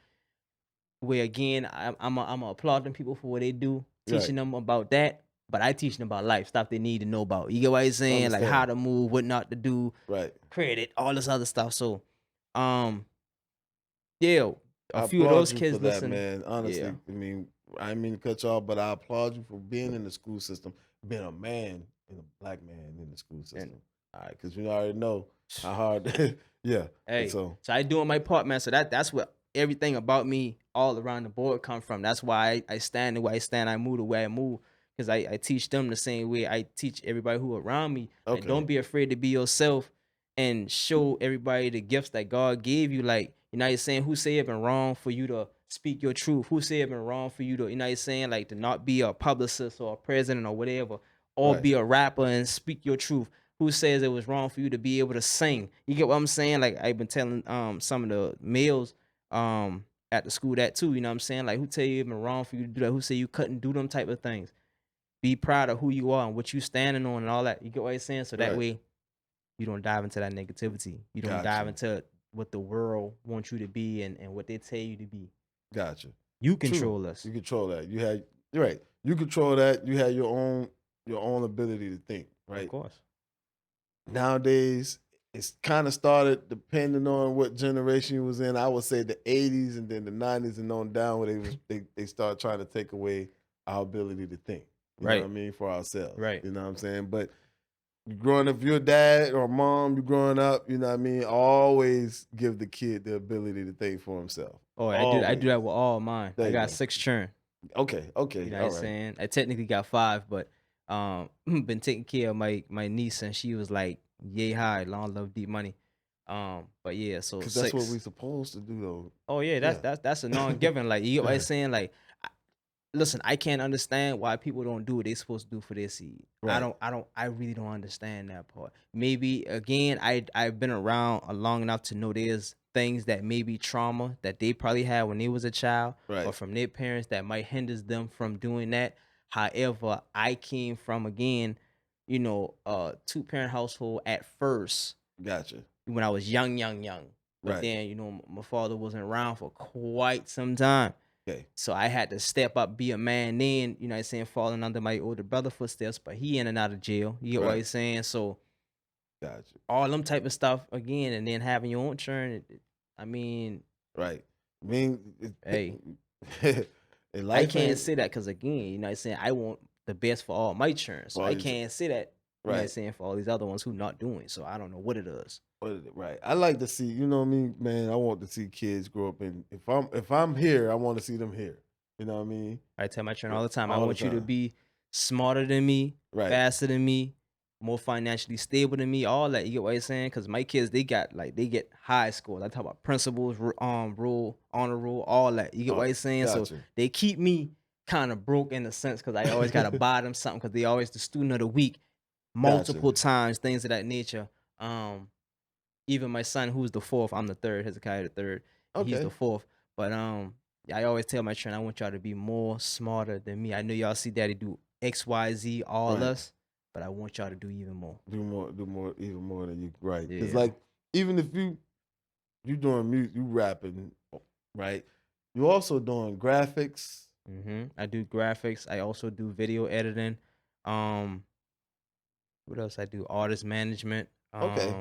where, again, I'm applauding people for what they do, right. teaching them about that, but I teach them about life, stuff they need to know about. You get what I'm saying? Like how Understand. to move, what not to do, Right. credit, all this other stuff. So, um, yeah, a I few of applaud those you for kids that, listen. man. Yeah, Honestly, I mean, I didn't mean to cut you off, but I applaud you for being in the school system, being a man and a black man in the school and system. All right, because you already know how hard. Yeah, and hey, so so I doing my part, man. So that's what everything about me all around the board come from. That's why I stand the way I stand. I move the way I move because I teach them the same way I teach everybody who around me. Like, okay, don't be afraid to be yourself and show everybody the gifts that God gave you. Like, you know what I'm saying? Who say it been wrong for you to speak your truth? Who say it been wrong for you to, you know what I'm saying? Like, to not be a publicist or a president or whatever, or right, be a rapper and speak your truth? Who says it was wrong for you to be able to sing? You get what I'm saying? Like, I've been telling some of the males at the school that too, you know what I'm saying? Like, who tell you it been wrong for you to do that? Who say you couldn't do them type of things? Be proud of who you are and what you standing on and all that. You get what I'm saying? So that right. way you don't dive into that negativity. You don't dive Gotcha, into what the world wants you to be and what they tell you to be. gotcha. You True. control us. You control that. You're right. You control that. You had your own ability to think. Of Right. course. Nowadays, it's kind of started depending on what generation you was in. I would say the '80s and then the '90s and on down, where they start trying to take away our ability to think. You know what I Right. mean, for ourselves. Right. You know what I'm saying? But you growing up, your dad or mom, you growing up, you know what I mean. Always give the kid the ability to think for himself. Oh, I do Always. that with all mine. There I you got go. 6 children. Okay. You Okay. know what I'm All right. saying? I technically got 5, but been taking care of my niece since she was like yay high, long love deep money. But yeah, so Because that's what 6. we're supposed to do, though. Oh yeah, Yeah. that's a non-given. Like, you get what I'm Right. saying? Like, listen, I can't understand why people don't do what they're supposed to do for their seed. Right. I really don't understand that part. Maybe again, I've been around long enough to know there's things that may be trauma that they probably had when they was a child or Right. from their parents that might hinder them from doing that. However, I came from, again, a two-parent household at first Gotcha. when I was young. But Right. then, my father wasn't around for quite some time. Okay. So I had to step up, be a man then, you know what I'm saying, falling under my older brother footsteps, but he in and out of jail. You get what Right. I'm saying? So Gotcha. all them type of stuff again, and then having your own churn, I mean, Right. I mean, hey, and I life can't ain't say that because, again, you know what I'm saying, I want the best for all my churn. So I always can't say that, you know what I'm right. saying, for all these other ones who not doing. So I don't know what it is. Right. I like to see, you know what I mean, man. I want to see kids grow up, and if I'm here, I want to see them here. You know what I mean? I tell my children Yeah, all the time, I all the want you to time. be smarter than me, Right. faster than me, more financially stable than me, all that. You get what I'm saying? Because my kids, they get high scores. I talk about principles, rule, honor rule, all that. You get what I'm saying? So Gotcha. they keep me kind of broke in a sense because I always got to buy them something because they always the student of the week Gotcha. multiple times, things of that nature. Um, Even my son, who's the fourth, I'm the third, Hezekiah the third, and he's the Okay. fourth. But I always tell my children, I want y'all to be more smarter than me. I know y'all see daddy do X, Y, Z, all Right. us, but I want y'all to do even more. Do more, even more than you. Right. Because Yeah. like, even if you doing music, you rapping, right? You also doing graphics. I do graphics. I also do video editing. Um, what else I do? Artist management. Okay.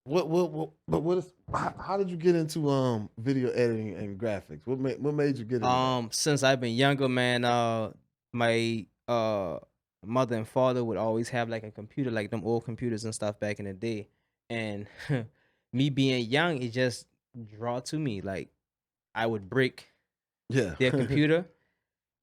But what is how did you get into video editing and graphics? What made you get into that? Since I've been younger, man, my mother and father would always have like a computer, like them old computers and stuff back in the day. And me being young, it just draw to me. Like, I would break Yeah. their computer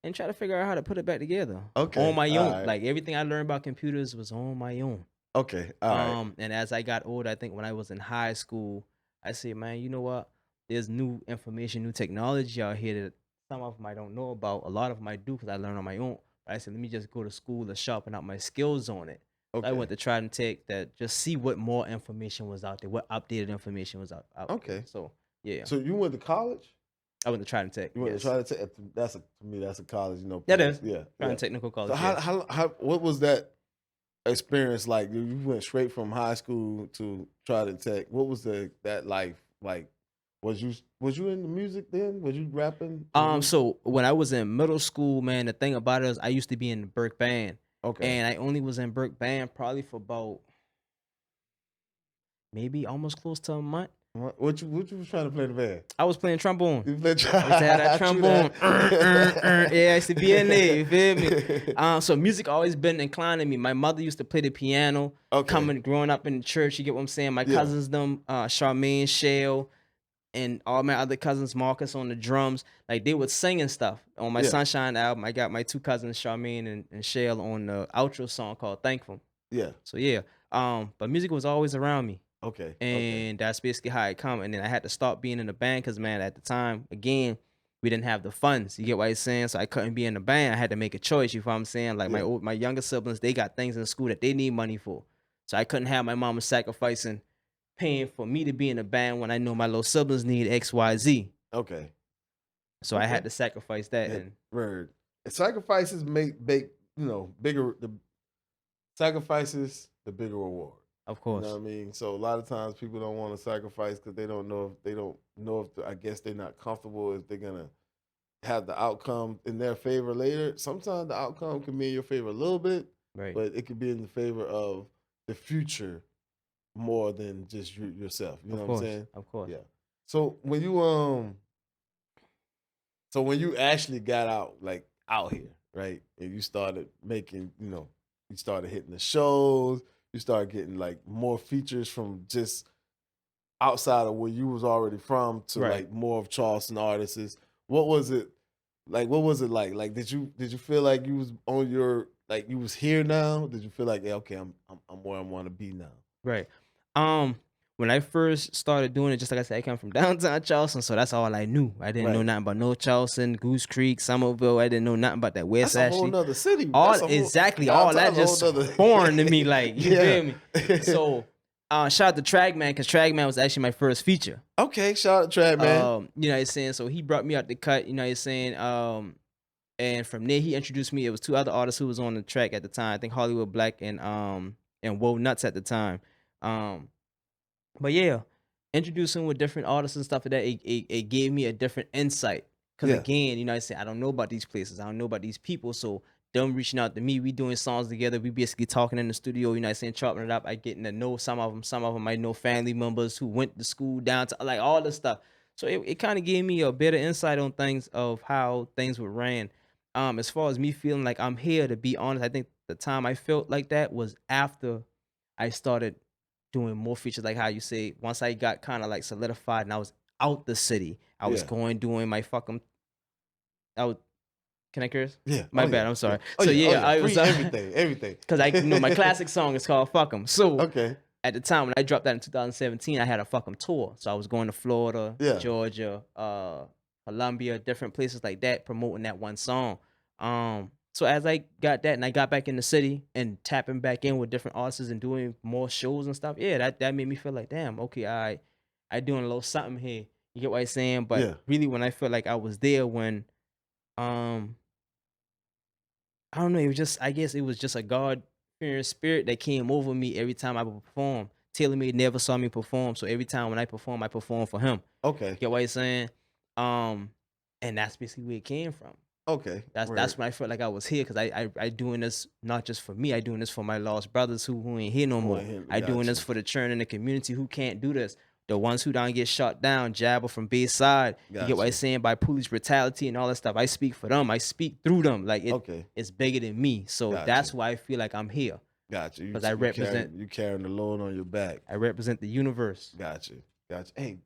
and try to figure out how to put it back together on Okay. my All own. right. Like, everything I learned about computers was on my own. Okay. All right. And as I got older, I think when I was in high school, I said, man, you know what? There's new information, new technology out here that some of them I don't know about. A lot of them I do because I learn on my own. But I said, let me just go to school to sharpen up my skills on it. I Okay. went to try and take that, just see what more information was out there, what updated information was out there. Okay. So yeah, So you went to college? I went to try and take. You went to Yes, try to take. That's to me. That's a college. You know, that place. is Yeah, trying yeah. technical So college. Yes. what was that experience like? You went straight from high school to try to tech. What was that life like? Was you in the music then? Was you rapping? So when I was in middle school, man, the thing about it is I used to be in the Burke band, Okay. and I only was in Burke band probably for about maybe almost close to a month. What you was trying to play the band? I was playing trombone. You played I used to have that true trombone. that. Yeah, I used to be in there. You feel me? So music always been inclined to me. My mother used to play the piano. Okay. Growing up in the church, you get what I'm saying? My Yeah. cousins, Charmaine, Shale, and all my other cousins, Marcus on the drums, like they would sing and stuff. On my Yeah. Sunshine album, I got my two cousins, Charmaine and Shale, on the outro song called Thankful. Yeah. So yeah, but music was always around me. Okay. And that's basically how it come. And then I had to stop being in the band because, man, at the time, again, we didn't have the funds. You get what I'm saying? So I couldn't be in the band. I had to make a choice. You know what I'm saying? Like Yeah. my younger siblings, they got things in school that they need money for. So I couldn't have my mama sacrificing, paying for me to be in the band when I know my little siblings need X, Y, Z. Okay. So I had to sacrifice that. Yeah, And word. Sacrifices bigger. The sacrifices, the bigger reward. of You course, know what I mean? So a lot of times people don't want to sacrifice because they don't know if I guess they're not comfortable if they're gonna have the outcome in their favor later. Sometimes the outcome can be in your favor a little bit, right? but it could be in the favor of the future more than just yourself. You know what I'm saying? Of course. Yeah. So when you actually got out here, right, and you started making, you started hitting the shows, you started getting like more features from just outside of where you was already from to Right. like more of Charleston artists. What was it like? What was it like? Like, did you feel like you was on your like you was here now? Did you feel like, yeah, okay, I'm where I want to be now? Right. When I first started doing it, just like I said, I come from downtown Charleston, so that's all I knew. I didn't know Right. nothing about no Charleston, Goose Creek, Somerville. I didn't know nothing about that West That's a whole Ashley. nother city. All That's a whole- exactly all that downtown's a whole just nother- foreign to me. Like, you Yeah. feel me? So shout out to Trackman, because Trackman was actually my first feature. Okay, shout out to Trap Man. You know what I'm saying? So he brought me out the cut, you know what I'm saying? And from there he introduced me. It was two other artists who was on the track at the time. I think Hollywood Black and Woe Nuts at the time. But yeah, introducing with different artists and stuff like that, it gave me a different insight. Because Yeah. again, you know, I said I don't know about these places, I don't know about these people. So them reaching out to me, we doing songs together, we basically talking in the studio, you know, saying chopping it up. I getting to know some of them. Some of them I know family members who went to school down to like all this stuff. So it kind of gave me a better insight on things of how things were ran. As far as me feeling like I'm here, to be honest, I think the time I felt like that was after I started doing more features, like how you say, once I got kind of like solidified and I was out the city, I was Yeah. going doing my fucking. I was. Can I curse? Yeah. My Oh, bad. yeah. I'm sorry. Oh, So yeah. yeah, I was Free everything. because I my classic song is called "Fuck 'Em." So Okay. at the time when I dropped that in 2017, I had a fuck 'em tour. So I was going to Florida, Yeah. Georgia, Columbia, different places like that, promoting that one song. So as I got that and I got back in the city and tapping back in with different artists and doing more shows and stuff, yeah, that made me feel like, damn, okay, I doing a little something here. You get what I'm saying? But Yeah. really, when I felt like I was there, when I don't know, it was just, I guess it was just a God fearing spirit that came over me every time I would perform. Taylor Made never saw me perform, so every time when I perform for him. Okay. Get what I'm saying? And that's basically where it came from. Okay. That's when I felt like I was here, because I doing this not just for me. I doing this for my lost brothers who ain't here no more. ain't here. I doing Got this you. for the churn in the community who can't do this. The ones who don't get shot down, Jabba from Bayside. You get what I'm Gotcha. saying? By police brutality and all that stuff. I speak for them. I speak through them. Like Okay. it's bigger than me. So Gotcha. that's why I feel like I'm here. Gotcha. 'Cause I represent- you carrying the load on your back. I represent the universe. Gotcha. Hey,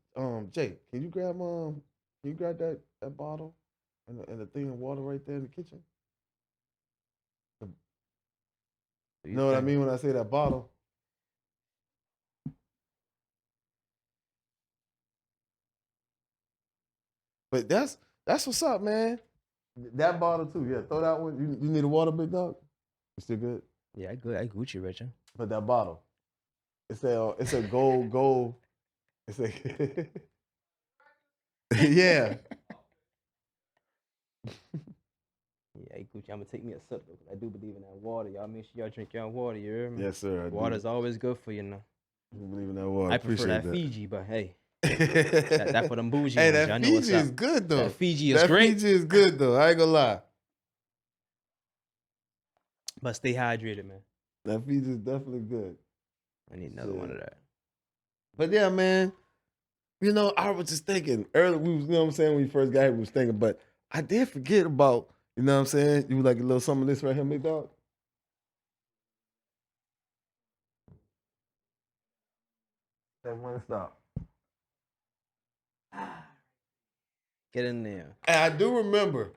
Jay, can you grab that bottle and the thing of water right there in the kitchen? You know what I mean when I say that bottle? But that's what's up, man. That bottle too. Yeah, throw that one. You need a water, big dog? You still good? Yeah, I good. I Gucci, Richard. But that bottle, it's a gold. It's a yeah. Yeah, I Gucci. I'm gonna take me a sip though, 'cause I do believe in that water. Y'all make sure y'all drink your water. You hear me? Yes, sir. I Water's do. always good for you, know. I believe in that water. I prefer Appreciate that Fiji, but hey, that. that for them bougie Hey, ones. that Y'all know what's Fiji up. is good though. That Fiji is great. Fiji is good though. I ain't gonna lie. But stay hydrated, man. That Fiji is definitely good. I need another one of that. But yeah, man. You know, I was just thinking earlier. We was, you know what I'm saying, when we first got here, we was thinking, but I did forget about, you know what I'm saying. You like a little some of this right here, big dog. That one stop. Get in there. And I do remember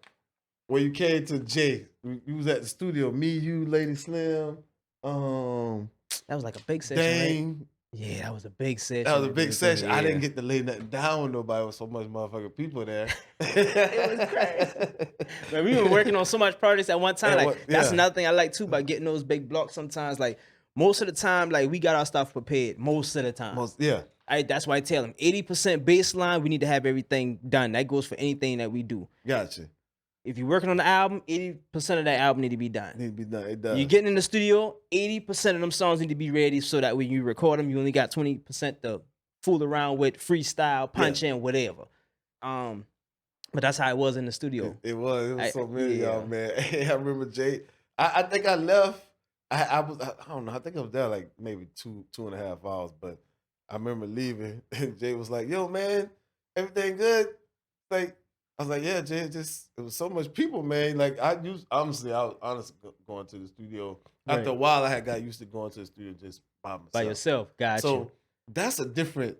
when you came to Jay. We was at the studio. Me, you, Lady Slim, That was like a big session, Dane. right? Yeah, that was a big session. That was a we big was doing, session. I didn't yeah. get to lay nothing down with nobody with so much motherfucking people there. It was crazy. Man, we were working on so much projects at one time. And Like what- that's yeah. another thing I like too about getting those big blocks. Sometimes, like most of the time, like we got our stuff prepared. Most of the time, Yeah. that's why I tell them 80% baseline. We need to have everything done. That goes for anything that we do. Gotcha. If you're working on the album, 80% of that album need to be done. Need to be done. It does. You getting in the studio, 80% of them songs need to be ready so that when you record them, you only got 20% to fool around with, freestyle, punch in, whatever. But that's how it was in the studio. It was so many yeah. y'all, man. I remember Jay. I think I left. I don't know. I think I was there like maybe 2.5 hours, but I remember leaving and Jay was like, "Yo, man, everything good?" Like I was like, "Yeah, Jay. It was so much people, man. Like I was honestly going to the studio. Right. After a while, I had got used to going to the studio just by myself. By yourself, gotcha. So that's a different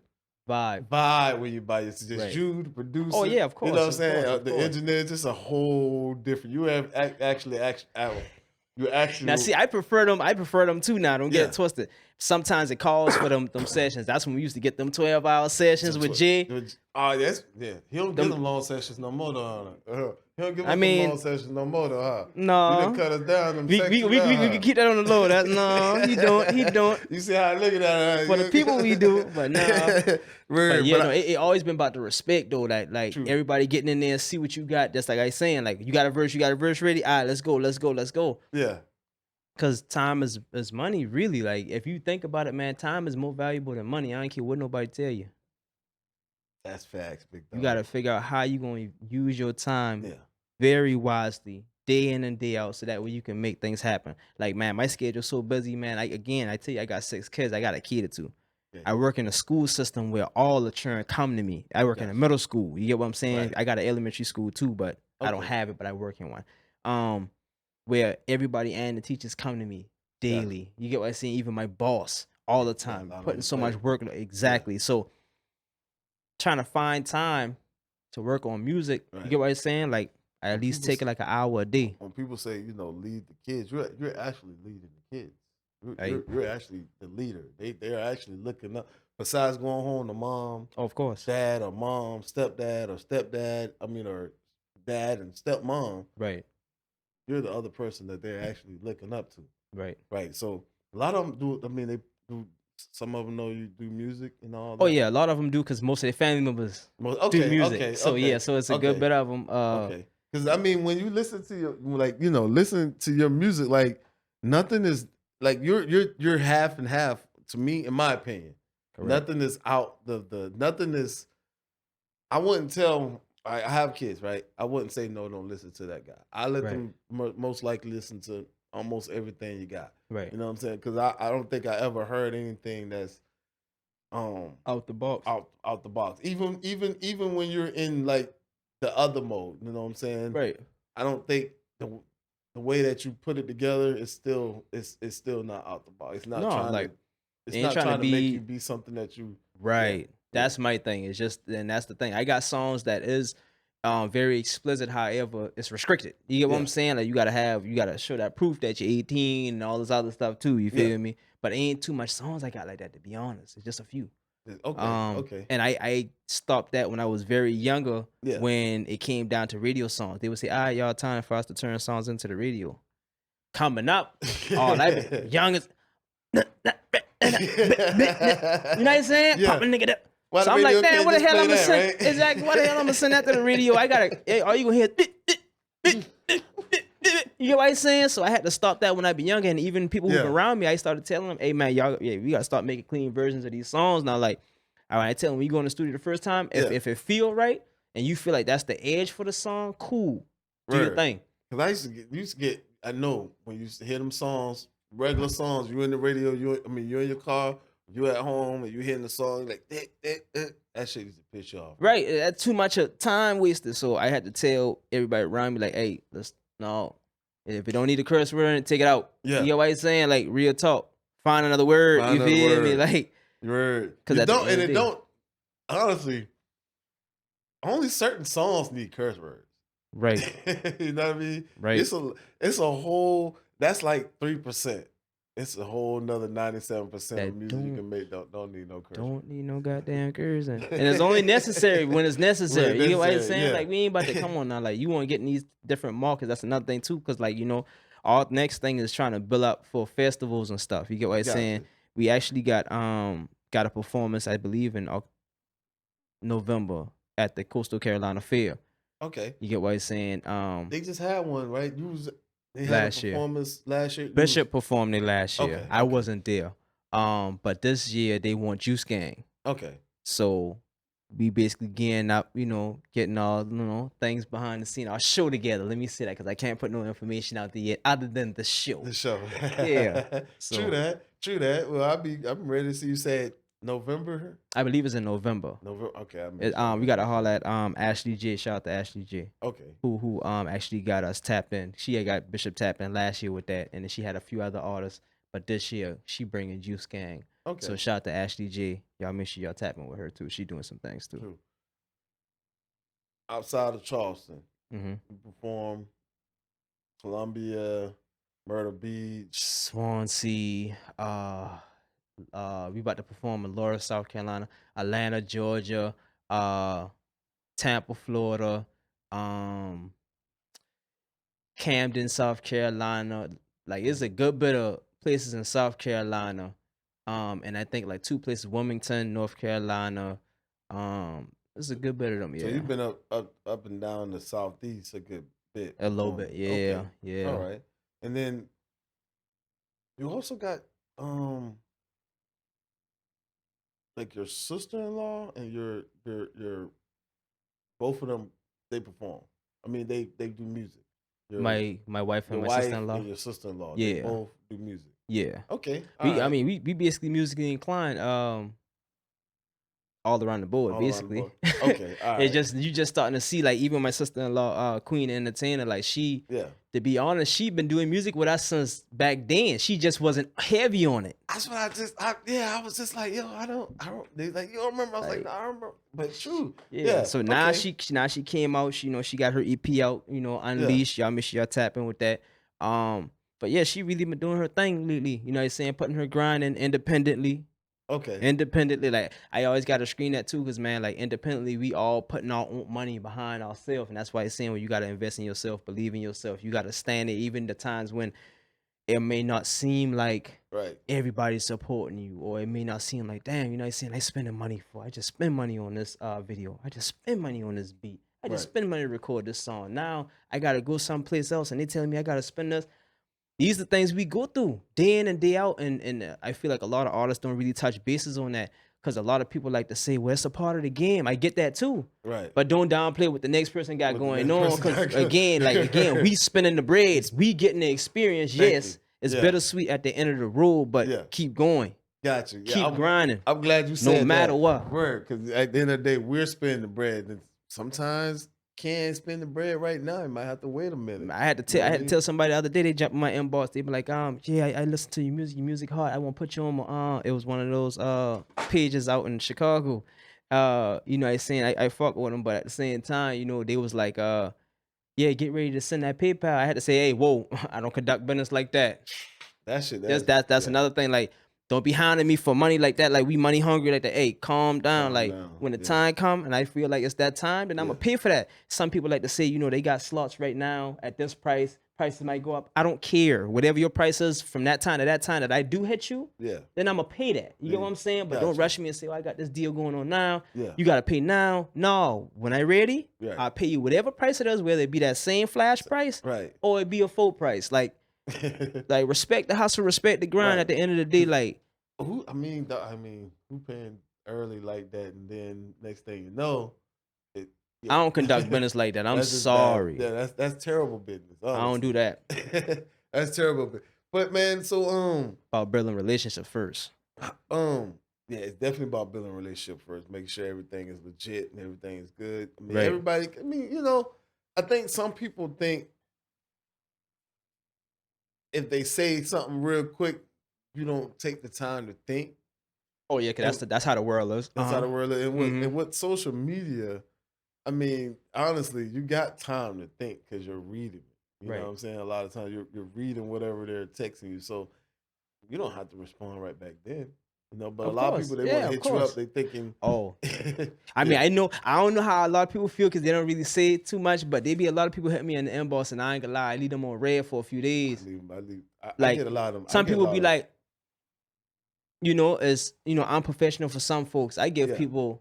vibe when you by yourself. Just right. you, the producer. Oh yeah, of course. You know what I'm saying? Course, the engineer, just a whole different. You have actually. Now see, I prefer them too. Now don't get it twisted. Sometimes it calls for them sessions. That's when we used to get them 12-hour sessions with Jay. Oh yes, yeah. He don't give them long sessions no more though. He don't give us them long sessions no more though, huh? No. He done cut us down. We can keep that on the low. No, he don't. You see how I look at that? For the people we do, but no. But yeah, no, it always been about the respect though. That like everybody getting in there, see what you got. Just like I saying, like you got a verse ready. All right, let's go. Yeah. Cause time is money, really. Like if you think about it, man, time is more valuable than money. I don't care what nobody tell you. That's facts, big dog. You gotta figure out how you gonna use your time very wisely, day in and day out, so that way you can make things happen. Like man, my schedule's so busy, man. I tell you, I got 6 kids I gotta cater to. Yeah. I work in a school system where all the children come to me. I work in a middle school. You get what I'm saying? Right. I got an elementary school too, but I don't have it, but I work in one. Where everybody and the teachers come to me daily. You get what I'm saying? Even my boss all the time, putting so much work. Exactly. So trying to find time to work on music. You get what I'm saying? Like I at least take it like an hour a day. When people say, lead the kids, you're actually leading the kids. You're actually the leader. They're actually looking up. Besides going home to mom, of course, dad or mom, stepdad or stepdad. or dad and stepmom. Right. You're the other person that they're actually looking up to. Right. So a lot of them do. I mean, they do. Some of them know you do music and all that. Oh yeah, a lot of them do because most of their family members do music. So it's a good bit of them. Because I mean, when you listen to listen to your music, like nothing is like you're half and half to me, in my opinion. Correct. Nothing is out nothing is. I wouldn't tell. I have kids, right? I wouldn't say no. Don't listen to that guy. I let them most likely listen to almost everything you got. Right. You know what I'm saying? Because I don't think I ever heard anything that's out the box. Out the box. Even when you're in like the other mode, you know what I'm saying? Right. I don't think the way that you put it together is still not out the box. It's not trying to make you be something that you That's my thing. It's just, and that's the thing. I got songs that is very explicit, however, it's restricted. You get what I'm saying? Like you gotta show that proof that you're 18 and all this other stuff too. You feel me? But it ain't too much songs I got like that, to be honest. It's just a few. Okay. And I stopped that when I was very younger. When it came down to radio songs, they would say, "All right, y'all, time for us to turn songs into the radio." coming up, oh, that young as, you know what I'm saying? Yeah. Popping nigga that. Why So the I'm like, radio damn, can't what the just hell play I'm gonna that, send? right? Exactly, what the hell I'm gonna send that to the radio? I gotta, hey, all you gonna hear, you know what I'm saying? So I had to stop that when I be younger, and even people who Yeah. were around me, I started telling them, hey man, y'all, yeah, we gotta start making clean versions of these songs now. Like, all right, I tell them when you go in the studio the first time, if it feel right and you feel like that's the edge for the song, cool, do your Right. thing. Cause I used to get. I know when you used to hear them songs, regular songs. You in the radio. You're in your car. You at home and you hearing the song like that shit used to piss you off. Right, that's too much of time wasted. So I had to tell everybody around me like, hey, no, if it don't need a curse word, take it out. Yeah. You know what I'm saying? Like real talk. Find another word. Find you another feel me? word. Like, Word. because You at the don't, end and of the it day- don't. Honestly, only certain songs need curse words. Right. You know what I mean? Right. It's a whole. That's like 3%. It's a whole nother 97% of music you can make don't need no curse. Don't need no goddamn cursing. And it's only necessary when it's necessary. You know what I'm saying? Yeah. Like, we ain't about to come on now. Like, you want to get in these different markets. That's another thing, too. Because, like, you know, our next thing is trying to build up for festivals and stuff. You get what I'm saying? We actually got a performance, I believe, in November at the Coastal Carolina Fair. Okay. You get what I'm saying? They just had one, right? They had Last a performance last year. Bishop performed it last year. Okay, I okay. wasn't there. But this year they want Juice Gang. Okay. So we basically gearing up, you know, getting all, you know, things behind the scene, our show together. Let me say that because I can't put no information out there yet other than the show. The show. Yeah. True that. Well, I'm ready to see. You said November. I believe it's in November. Okay. We got to holler at Ashley J. Shout out to Ashley J. Okay. Who actually got us tapped in. She had got Bishop tapped in last year with that, and then she had a few other artists. But this year she bringing Juice Gang. Okay. So shout out to Ashley J. Y'all make sure y'all tapping with her too. She doing some things too. True. Outside of Charleston, Mm-hmm. you perform Columbia, Myrtle Beach, Swansea. We about to perform in Laura, South Carolina, Atlanta, Georgia, Tampa, Florida, Camden, South Carolina. Like, it's a good bit of places in South Carolina. And I think like 2 places, Wilmington, North Carolina. It's a good bit of them, yeah. So you've been up and down the Southeast a good bit. A little bit, yeah, Okay. yeah. All right. And then you also got like your sister-in-law and your both of them, they perform. I mean, they do music. My wife and Your my wife sister-in-law. and your sister-in-law. Yeah. They both do music. Yeah. Okay. I mean, we basically musically inclined all around the board, All around the basically. board. Okay, all right. It's just you just starting to see, like, even my sister-in-law, Queen Entertainer, like, she, to be honest, she been doing music with us since back then. She just wasn't heavy on it. That's what I was just like, yo, I don't, they like, you don't remember? I was like, no, I remember, but true. Yeah. So now she came out, she got her EP out, Unleashed. Y'all make sure y'all tap in with that. But yeah, she really been doing her thing lately. You know what I'm saying? Putting her grind in independently. Okay. Independently, like, I always got to screen that too, because, man, like, independently, we all putting our own money behind ourselves, and that's why it's saying, when you got to invest in yourself, believe in yourself, you got to stand it, even the times when it may not seem like everybody's supporting you, or it may not seem like, damn, you know what I'm saying, I spending money for, I just spend money on this video, I just spend money on this beat, I just spend money to record this song. Now I got to go someplace else, and they telling me I got to spend this. These are the things we go through day in and day out, and I feel like a lot of artists don't really touch bases on that, because a lot of people like to say, well, it's a part of the game. I get that too. Right. But don't downplay what the next person got going on, because, again, we spinning the bread. We getting the experience. Yes, it's bittersweet at the end of the road, but keep going. Got you. Keep grinding. I'm glad you said that. No matter what. Word, because at the end of the day, we're spending the bread. And sometimes can't spend the bread right now. You might have to wait a minute. I had to tell somebody the other day. They jumped in my inbox. They be like, yeah, I listen to your music hard. I want to put you on my It was one of those pages out in Chicago. You know what I'm saying? I fuck with them, but at the same time, they was like, yeah, get ready to send that PayPal. I had to say, hey, whoa, I don't conduct business like that. That's another thing. Like, don't be hounding me for money like that. Like, we money hungry like that. Hey, calm down. When the time come and I feel like it's that time, then I'm gonna pay for that. Some people like to say, they got slots right now at this price. prices might go up. I don't care. Whatever your price is from that time to that time that I do hit you, Yeah. then I'm gonna pay that. You get what I'm saying? But don't Gotcha. rush me and say, "Oh, I got this deal going on now. Yeah. You gotta pay now." No, when I ready, Right. I'll pay you whatever price it is, whether it be that same flash price Right. or it be a full price. Like respect the hustle, respect the grind. Right. At the end of the day, like who who paying early like that, and then next thing you know, I don't conduct business like that. I'm that's just bad. sorry. Yeah, that's terrible business. I don't do that. That's terrible. But man, so About building relationship first. yeah, it's definitely about building a relationship first, making sure everything is legit and everything is good. I mean, Right. everybody. I mean, you know, I think some people think if they say something real quick, you don't take the time to think. Oh yeah, cause that's how the world is. That's how the world is. Mhm. And with social media, I mean, honestly, you got time to think because you're reading it. You Right. know what I'm saying? A lot of times you're reading whatever they're texting you, so you don't have to respond right back then. You know, but Of a lot course. of people they Yeah, want to of hit you up. course. They thinking, Oh, I mean, I don't know how a lot of people feel because they don't really say it too much, but they be a lot of people hit me in the inbox, and I ain't gonna lie, I leave them on red for a few days. I get a lot of them. Some people be like, you know, it's unprofessional for some folks. I give people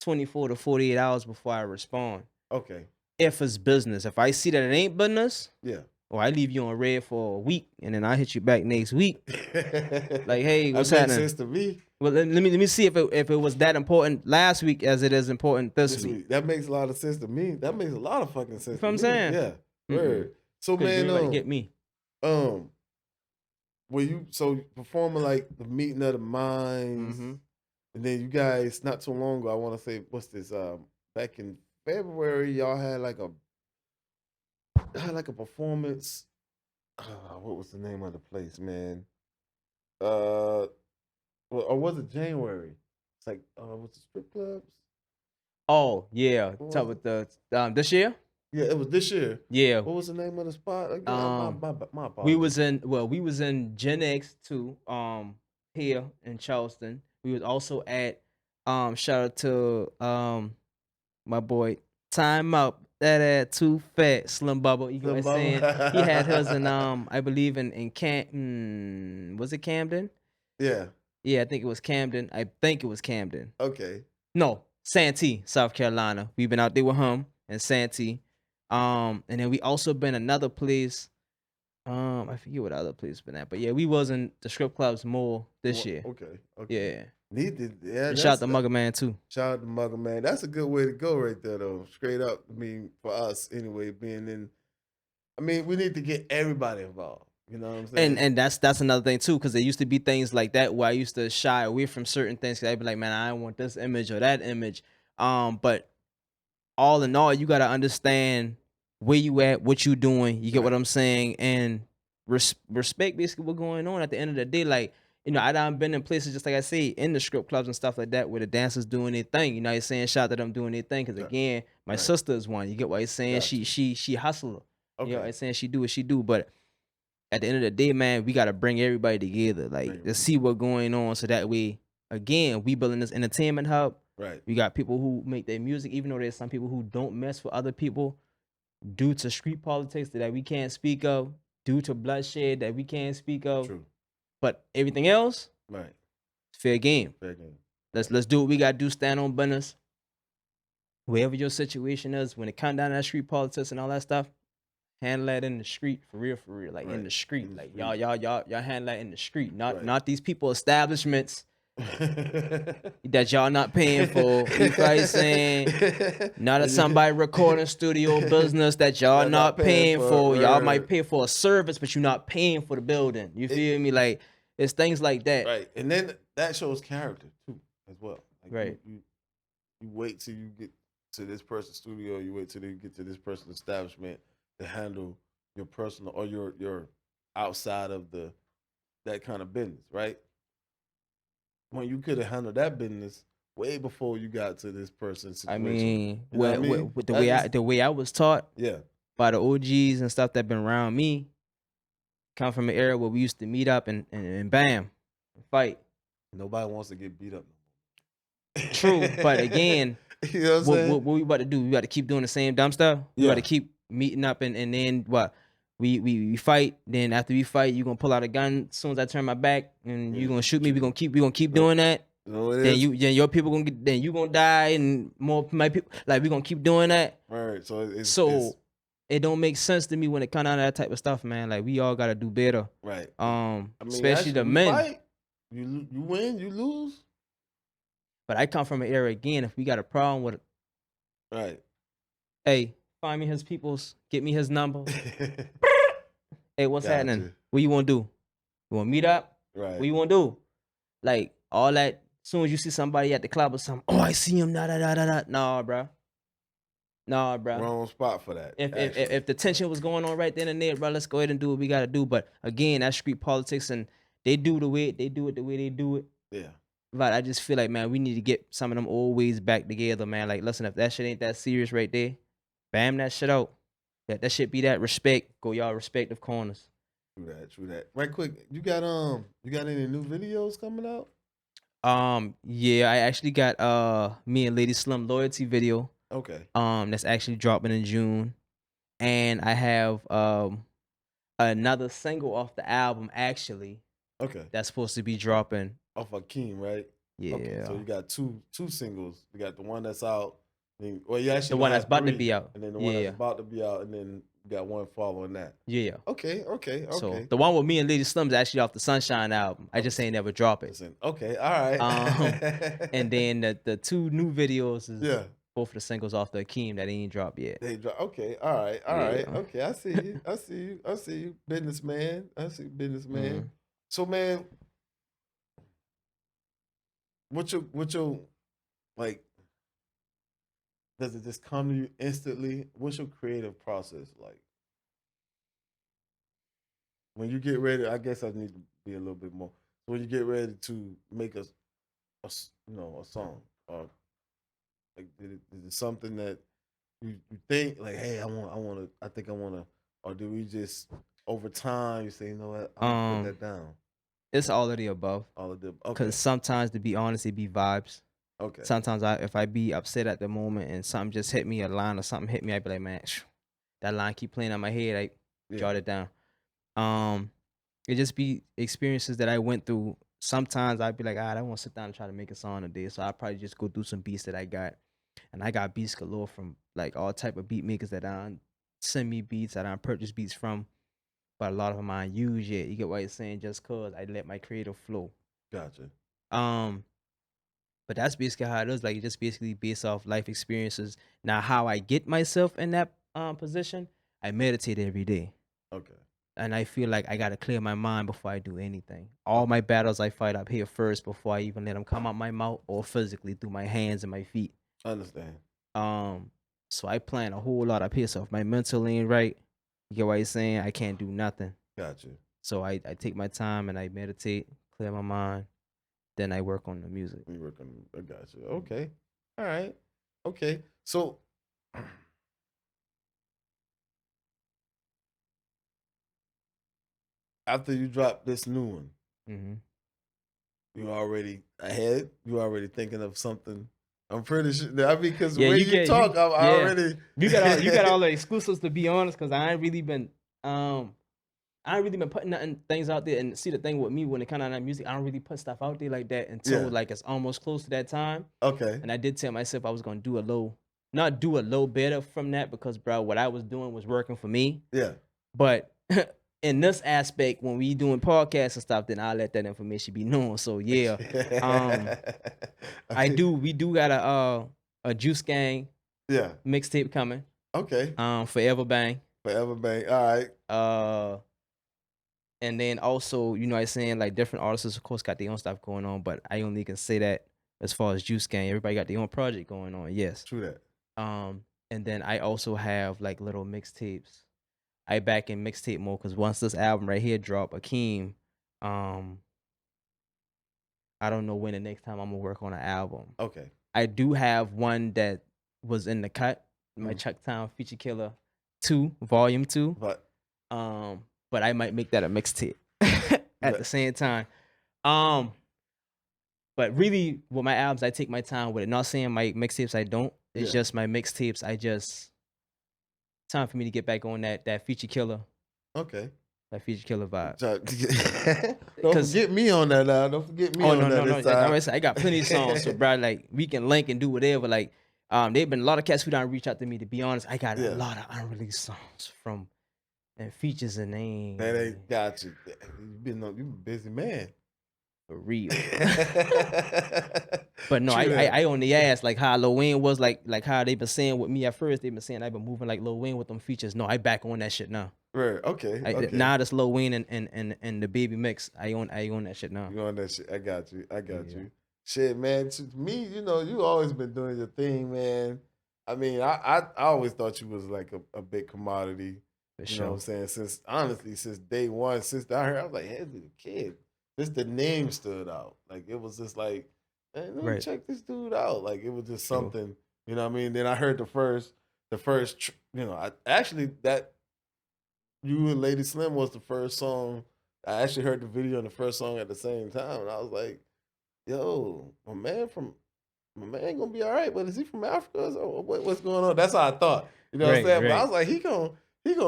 24 to 48 hours before I respond. Okay. If it's business, if I see that it ain't business, yeah, or I leave you on red for a week, and then I hit you back next week. Like, hey, what's that happening? makes sense to me. Well, let me see if it was that important last week as it is important this week. That makes a lot of sense to me. That makes a lot of fucking sense. You know what I'm saying? Yeah. Word. So man, you ain't get me. were you performing like the meeting of the minds, and then you guys not too long ago, I want to say, what's this? Back in February, y'all had like a performance. What was the name of the place, man? Or was it January? It's like, what's the strip clubs? Oh yeah, talk with the this year. Yeah, it was this year. Yeah. What was the name of the spot? Again? My apologies. we was in Gen X too. Here in Charleston. We was also at shout out to my boy Time Out. That too fat Slim Bubble. You know what I'm saying? He had his in I believe in Camden. Was it Camden? Yeah. Yeah, I think it was Camden. Okay. No, Santee, South Carolina. We've been out there with him and Santee. And then we also been another place. I forget what other place been at, but yeah, we was in the strip clubs more this year. Okay. Yeah. And shout out to Mugger Man too. Shout out to Mugger Man. That's a good way to go right there, though. Straight up. I mean, for us anyway, being in. I mean, we need to get everybody involved. You know what I'm saying? And that's another thing too, because there used to be things like that where I used to shy away from certain things. Cause I'd be like, man, I don't want this image or that image. But all in all, you gotta understand where you at, what you doing. You get what I'm saying, and respect basically what's going on. At the end of the day, like, you know, I done been in places just like I say in the strip clubs and stuff like that where the dancers doing their thing. You know, you're saying shout out to them doing their thing because again, my sister is one. You get what I'm saying? Gotcha. She hustler. Okay. You know what I'm saying? She do what she do, but at the end of the day, man, we gotta bring everybody together, like to see what's going on, so that way, again, we building this entertainment hub. Right. We got people who make their music, even though there's some people who don't mess with other people due to street politics that we can't speak of, due to bloodshed that we can't speak of. True. But everything else, right, fair game. Fair game. Let's do what we gotta do. Stand on business. Wherever your situation is, when it comes down to that street politics and all that stuff, handle that in the street, for real, like in the street. Like y'all handle that in the street, not these people establishments that y'all not paying for. You know what I'm saying? Not a somebody recording studio business that y'all not paying for. Y'all might pay for a service, but you're not paying for the building. You feel me? Like it's things like that. Right, and then that shows character too, as well. Like right. You wait till you get to this person's studio. You wait till you get to this person's establishment to handle your personal or your outside of that kind of business, right? When you could have handled that business way before you got to this person's situation. I mean, with the way I was taught, yeah, by the OGs and stuff that been around me, come from an era where we used to meet up and bam, fight. Nobody wants to get beat up. True, but again, you know what we about to do? We got to keep doing the same dumb stuff. We got to keep meeting up and then what? we fight. Then after we fight, you gonna pull out a gun as soon as I turn my back, and you gonna shoot me. We gonna keep doing that. Then your people gonna get. Then you gonna die, and more my people. Like we gonna keep doing that. Right. So it don't make sense to me when it come out of that type of stuff, man. Like we all gotta do better. Right. Especially the men. Fight, you win, you lose. But I come from an era again. If we got a problem with it, right. Hey, find me his peoples. Get me his number. Hey, what's happening? What you want to do? You want to meet up? Right. What you want to do? Like all that. As soon as you see somebody at the club or something, oh, I see him. Nah, bro. Wrong spot for that. If the tension was going on right then and there, bro, let's go ahead and do what we gotta do. But again, that's street politics, and they do it the way they do it. Yeah. But I just feel like, man, we need to get some of them old ways back together, man. Like, listen, if that shit ain't that serious right there, bam that shit out. That shit be that respect. Go y'all respective corners. True that. Right quick, you got any new videos coming out? Yeah, I actually got me and Lady Slim loyalty video. Okay. That's actually dropping in June. And I have another single off the album actually. Okay. That's supposed to be dropping. Off of Akeem, right? Yeah. Okay, so you got two singles. You got the one that's out. Well, you actually the one that's about to be out. And then the one that's about to be out, and then you got one following that. Yeah. Okay. So the one with me and Lady Slim is actually off the Sunshine album. I just ain't never drop it. Listen, okay, all right. And then the two new videos is both of the singles off the Akeem that ain't dropped yet. They drop. Okay, all right. Okay, I see you. Businessman. I see you, businessman. Mm-hmm. So, man, what your like? Does it just come to you instantly? What's your creative process like? When you get ready, I guess I need to be a little bit more. So when you get ready to make a song, or like, is it something that you think like, hey, I think I want to, or do we just over time you say, you know what, I'll put that down? It's all of the above. All of the okay. Because sometimes, to be honest, it be vibes. Okay. Sometimes if I be upset at the moment and something just hit me, a line or something hit me, I be like, man, that line keep playing on my head. I jot it down. It just be experiences that I went through. Sometimes I'd be like, I don't want to sit down and try to make a song today. So I'll probably just go through some beats that I got. And I got beats galore from like all type of beat makers that I send me beats, that I purchase beats from. But a lot of them I ain't use yet. You get what I'm saying? Just cause I let my creative flow. Gotcha. But that's basically how it is. Like, it just basically based off life experiences. Now, how I get myself in that position, I meditate every day. Okay. And I feel like I got to clear my mind before I do anything. All my battles I fight up here first before I even let them come out my mouth or physically through my hands and my feet. I understand. So I plan a whole lot up here. So if my mental ain't right, you get what I'm saying? I can't do nothing. Gotcha. So I take my time and I meditate, clear my mind. Then I work on the music. You work on. I got you. Okay. All right. Okay. So, after you drop this new one, you already ahead. You already thinking of something. I'm pretty sure. I mean, because when you talk, I'm already. You got all the exclusives, to be honest, because I ain't really been putting things out there. And see, the thing with me, when it comes out of music, I don't really put stuff out there like that until like it's almost close to that time. Okay. And I did tell myself I was gonna not do a little better from that, because bro, what I was doing was working for me. Yeah. But in this aspect, when we doing podcasts and stuff, then I'll let that information be known. So yeah, we do got a Juice Gang mixtape coming. Okay. Forever Bang. All right. And then also, you know what I'm saying, like different artists, of course, got their own stuff going on, but I only can say that as far as Juice Gang, everybody got their own project going on, yes. True that. And then I also have like little mixtapes. I back in mixtape mode, because once this album right here drop, Akeem, I don't know when the next time I'm gonna work on an album. Okay. I do have one that was in the cut, my Chuck Town Feature Killer 2, Volume 2. But I might make that a mixtape at the same time. But really, with my albums, I take my time with it. Not saying my mixtapes I don't. It's just my mixtapes. Time for me to get back on that Feature Killer Okay. Like Future Killer vibe. Don't 'Cause- forget me on that now. Don't forget me Oh on no, that no, no. this Like, time. I got plenty of songs, so bro, like we can link and do whatever. Like, they've been a lot of cats who don't reach out to me. To be honest, I got a Yeah. lot of unreleased songs from and features and names. That ain't got you. You been a busy man. For real. But no, True that. I on the ass like how Lil Wayne was like how they been saying with me at first. They been saying I've been moving like Lil Wayne with them features. No, I back on that shit now. Right. Okay. Okay. Now that's Lil Wayne and the Baby Mix. I own that shit now. You on that shit? I got you. I got Yeah. you. Shit, man. To me, you know, you always been doing your thing, man. I mean, I always thought you was like a big commodity. For You sure. know what I'm saying? Since day one, since I heard, I was like, Hezzy the Kid. Just the name stood out. Like it was just like, man, let me Right. check this dude out. Like it was just Sure. something. You know what I mean? Then I heard the first, you know, I actually that you and Lady Slim was the first song. I actually heard the video and the first song at the same time, and I was like, "Yo, my man gonna be all right, but is he from Africa? Or what's going on?" That's how I thought. You know what I'm saying? But I was like, he gonna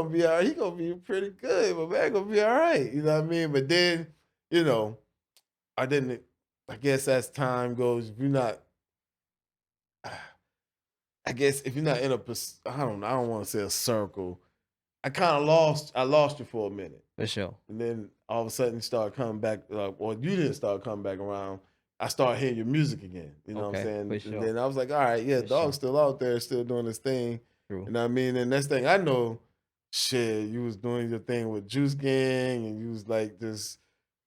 be all right. He gonna be pretty good. My man gonna be all right. You know what I mean? But then, you know, I didn't. I guess as time goes, if you're not, I guess if you're not in a, I don't want to say a circle. I lost you for a minute. For sure. And then all of a sudden you start coming back, well, you didn't start coming back around. I started hearing your music again. You know what I'm saying? For sure. And then I was like, all right, yeah, For Dog's sure. still out there, still doing his thing. True. You know what I mean? And next thing I know, shit, you was doing your thing with Juice Gang and you was like this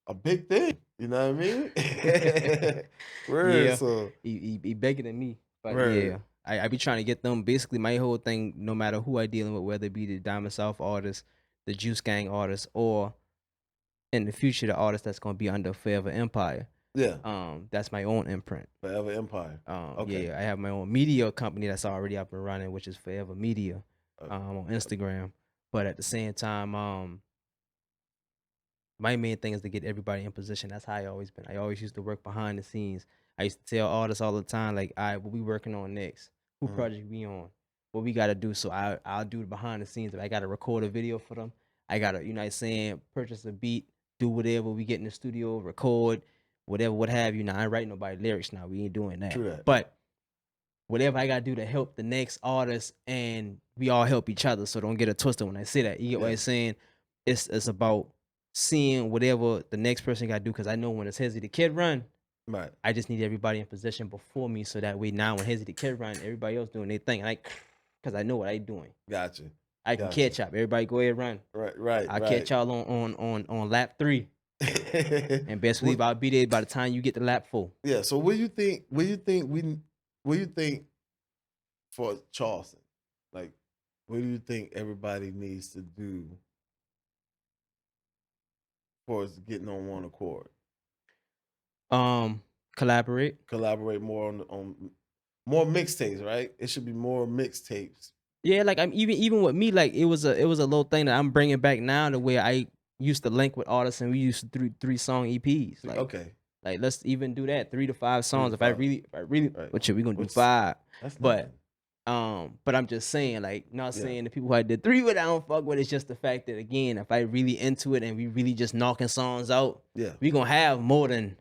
a big thing. You know what I mean? Word, Yeah. so He bigger than me. But Word. yeah. I be trying to get them. Basically, my whole thing, no matter who I dealing with, whether it be the Diamond South artist, the Juice Gang artist, or in the future the artist that's gonna be under Forever Empire. Yeah. That's my own imprint. Forever Empire. Okay. Yeah, I have my own media company that's already up and running, which is Forever Media, on Instagram. But at the same time, my main thing is to get everybody in position. That's how I always been. I always used to work behind the scenes. I used to tell artists all the time, like, all right, what we working on next? Who project we on? What we gotta do? So I'll do the behind the scenes. If I gotta record a video for them, I gotta, you know what I'm saying, purchase a beat, do whatever, we get in the studio, record, whatever, what have you. Now I ain't writing nobody lyrics now. We ain't doing that. True that. But whatever I gotta do to help the next artist, and we all help each other. So don't get it twisted when I say that. You get what I'm saying? It's about seeing whatever the next person got to do, because I know when it's Hezzy the Kid run, Right. I just need everybody in position before me, so that way now when Hezzy the Kid run, everybody else doing their thing, and because I know what I doing. Gotcha. I can catch up. Everybody go ahead run. Right. I'll catch y'all on lap 3, and best believe I'll be there by the time you get to lap 4. Yeah. So what do you think? What do you think for Charleston? Like, what do you think everybody needs to do for us getting on one accord? Collaborate. Collaborate more on more mixtapes, right? It should be more mixtapes. Yeah, like I'm even with me, like it was a little thing that I'm bringing back now, to where I used to link with artists and we used to do 3-song EPs. Like, Okay. Like let's even do that, 3 to 5 songs. 3 If to I 5. really, Right. what shit we gonna do What's- 5? That's But nothing. but I'm just saying, like, not Yeah. saying the people who I did 3 with, I don't fuck with. It's just the fact that, again, if I really into it and we really just knocking songs out, Yeah. we gonna have more than,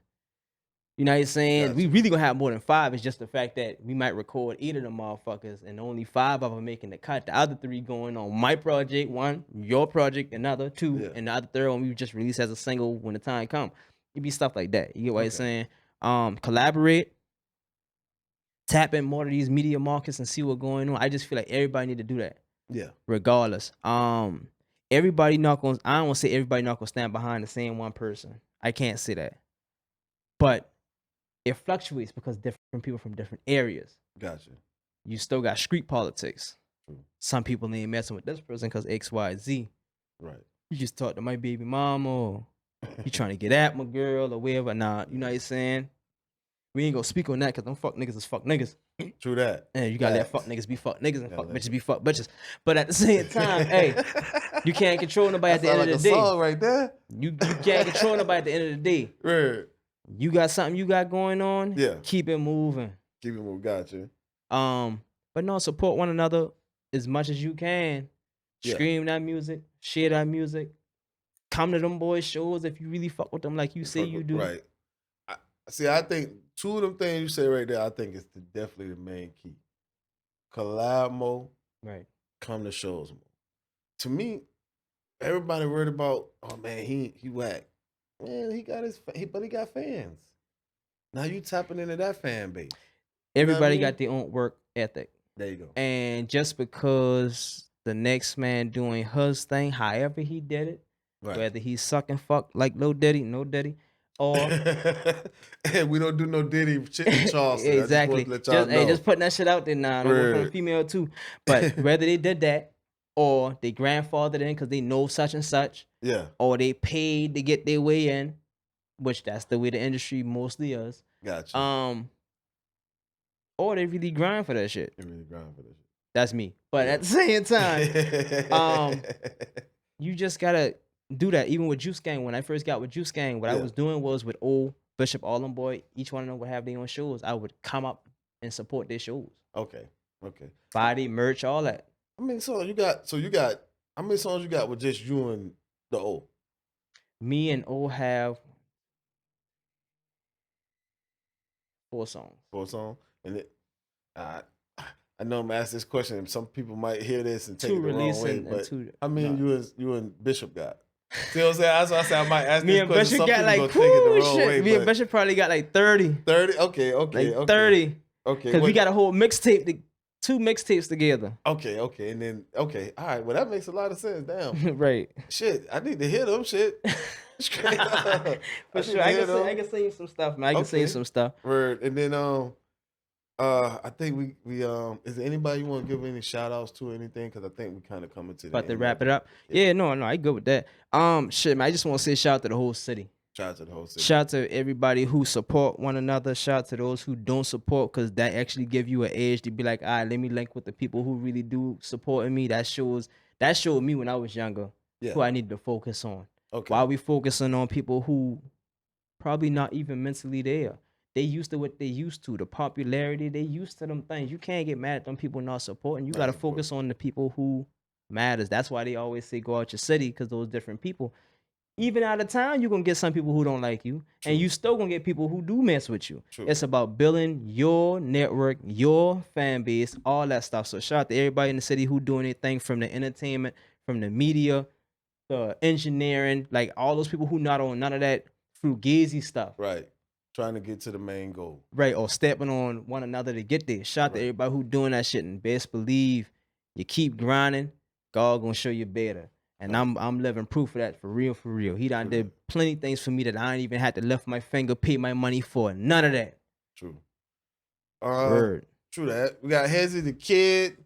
you know what I'm saying? Gotcha. We really gonna have more than 5. It's just the fact that we might record 8 of them motherfuckers and only 5 of them making the cut. The other 3 going on my project, 1, your project, another 2, Yeah. and the other 3rd one we just release as a single when the time come. It be stuff like that. You get what I'm Okay. saying? Collaborate, tap in more of these media markets and see what's going on. I just feel like everybody need to do that. Yeah. Regardless. Everybody not gonna, I don't want to say everybody not gonna stand behind the same one person. I can't say that. But it fluctuates because different people from different areas. Gotcha. You still got street politics. True. Some people ain't messing with this person because X, Y, Z. Right. You just talk to my baby mama, or you trying to get at my girl or whatever. Nah, you know what I'm saying? We ain't gonna speak on that because them fuck niggas is fuck niggas. True that. And you gotta let Facts. fuck niggas be fuck niggas and Yeah, fuck let bitches be fuck bitches. But at the same time, hey, you can't control nobody at the That end sound of the like day. a song right there. You can't control nobody at the end of the day. Right. You got something you got going on, Yeah. keep it moving. Keep it moving. Gotcha. But no, support one another as much as you can. Yeah. Stream that music, share that music. Come to them boys shows if you really fuck with them like you say you do. Right. I think two of them things you say right there, I think is definitely the main key. Collab more. Right. Come to shows more. To me, everybody worried about, oh man, he whack. Man, he got fans. Now you tapping into that fan base. Everybody got their own work ethic. There you go. And just because the next man doing his thing, however he did it, whether he's sucking fuck like Lil Diddy, No Diddy, or and we don't do no Diddy shit in Charleston. exactly. Just putting that shit out there now. I'm from female too. But whether they did that or they grandfathered in because they know such and such, or they paid to get their way in, which that's the way the industry mostly is. Gotcha. Or they really grind for that shit. They really grind for that shit. That's me. But at the same time, you just gotta do that. Even with Juice Gang, when I first got with Juice Gang, what I was doing was with old Bishop, all them boy, each one of them would have their own shows. I would come up and support their shows. Okay. Buy their merch, all that. How many songs you got? How many songs you got with just you and the O? Me and O have 4 songs. 4 songs? And I know I'm gonna ask this question, and some people might hear this and take it the wrong way, but I mean, you and Bishop got. See what I'm saying? That's why I said I might ask this question. Some people gonna take it the wrong way. Me and Bishop probably got like 30. 30? Okay. 30. Okay. Because we got a whole mixtape, 2 mixtapes together. Okay. And then, all right. Well, that makes a lot of sense. Damn. Right. Shit, I need to hear them shit. For sure. I can sing you some stuff, man. I can sing some stuff. Word. And then, I think we is there anybody you want to give any shout outs to or anything? Because I think we kind of coming to the about to end wrap it up. Yeah, no, I good with that. Shit, man, I just want to say shout out to the whole city. Shout out to the whole city. Shout out to everybody who support one another. Shout out to those who don't support, because that actually give you an edge to be like, all right, let me link with the people who really do supporting me. That showed me when I was younger who I needed to focus on. Okay. While we focusing on people who probably not even mentally there. They used to what they used to, the popularity, they used to them things. You can't get mad at them people not supporting. You got to focus on the people who matters. That's why they always say go out your city, because those different people. Even out of town, you're going to get some people who don't like you. True. And you still going to get people who do mess with you. True. It's about building your network, your fan base, all that stuff. So shout out to everybody in the city who doing anything, from the entertainment, from the media, the engineering, like all those people who not on none of that fugazi stuff. Right. Trying to get to the main goal. Right, or stepping on one another to get there. Shout out to everybody who doing that shit, and best believe you keep grinding, God gonna show you better. And I'm living proof of that, for real. He done did plenty things for me that I ain't even had to lift my finger, pay my money for. None of that. True. Word. True that. We got Hezzy the Kid.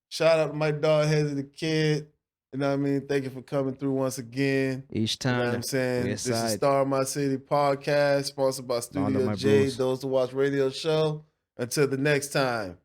Shout out to my dog Hezzy the Kid. You know what I mean? Thank you for coming through once again. Each time. You know what I'm saying? This is Star My City podcast, sponsored by Studio J, Those to Watch radio show. Until the next time.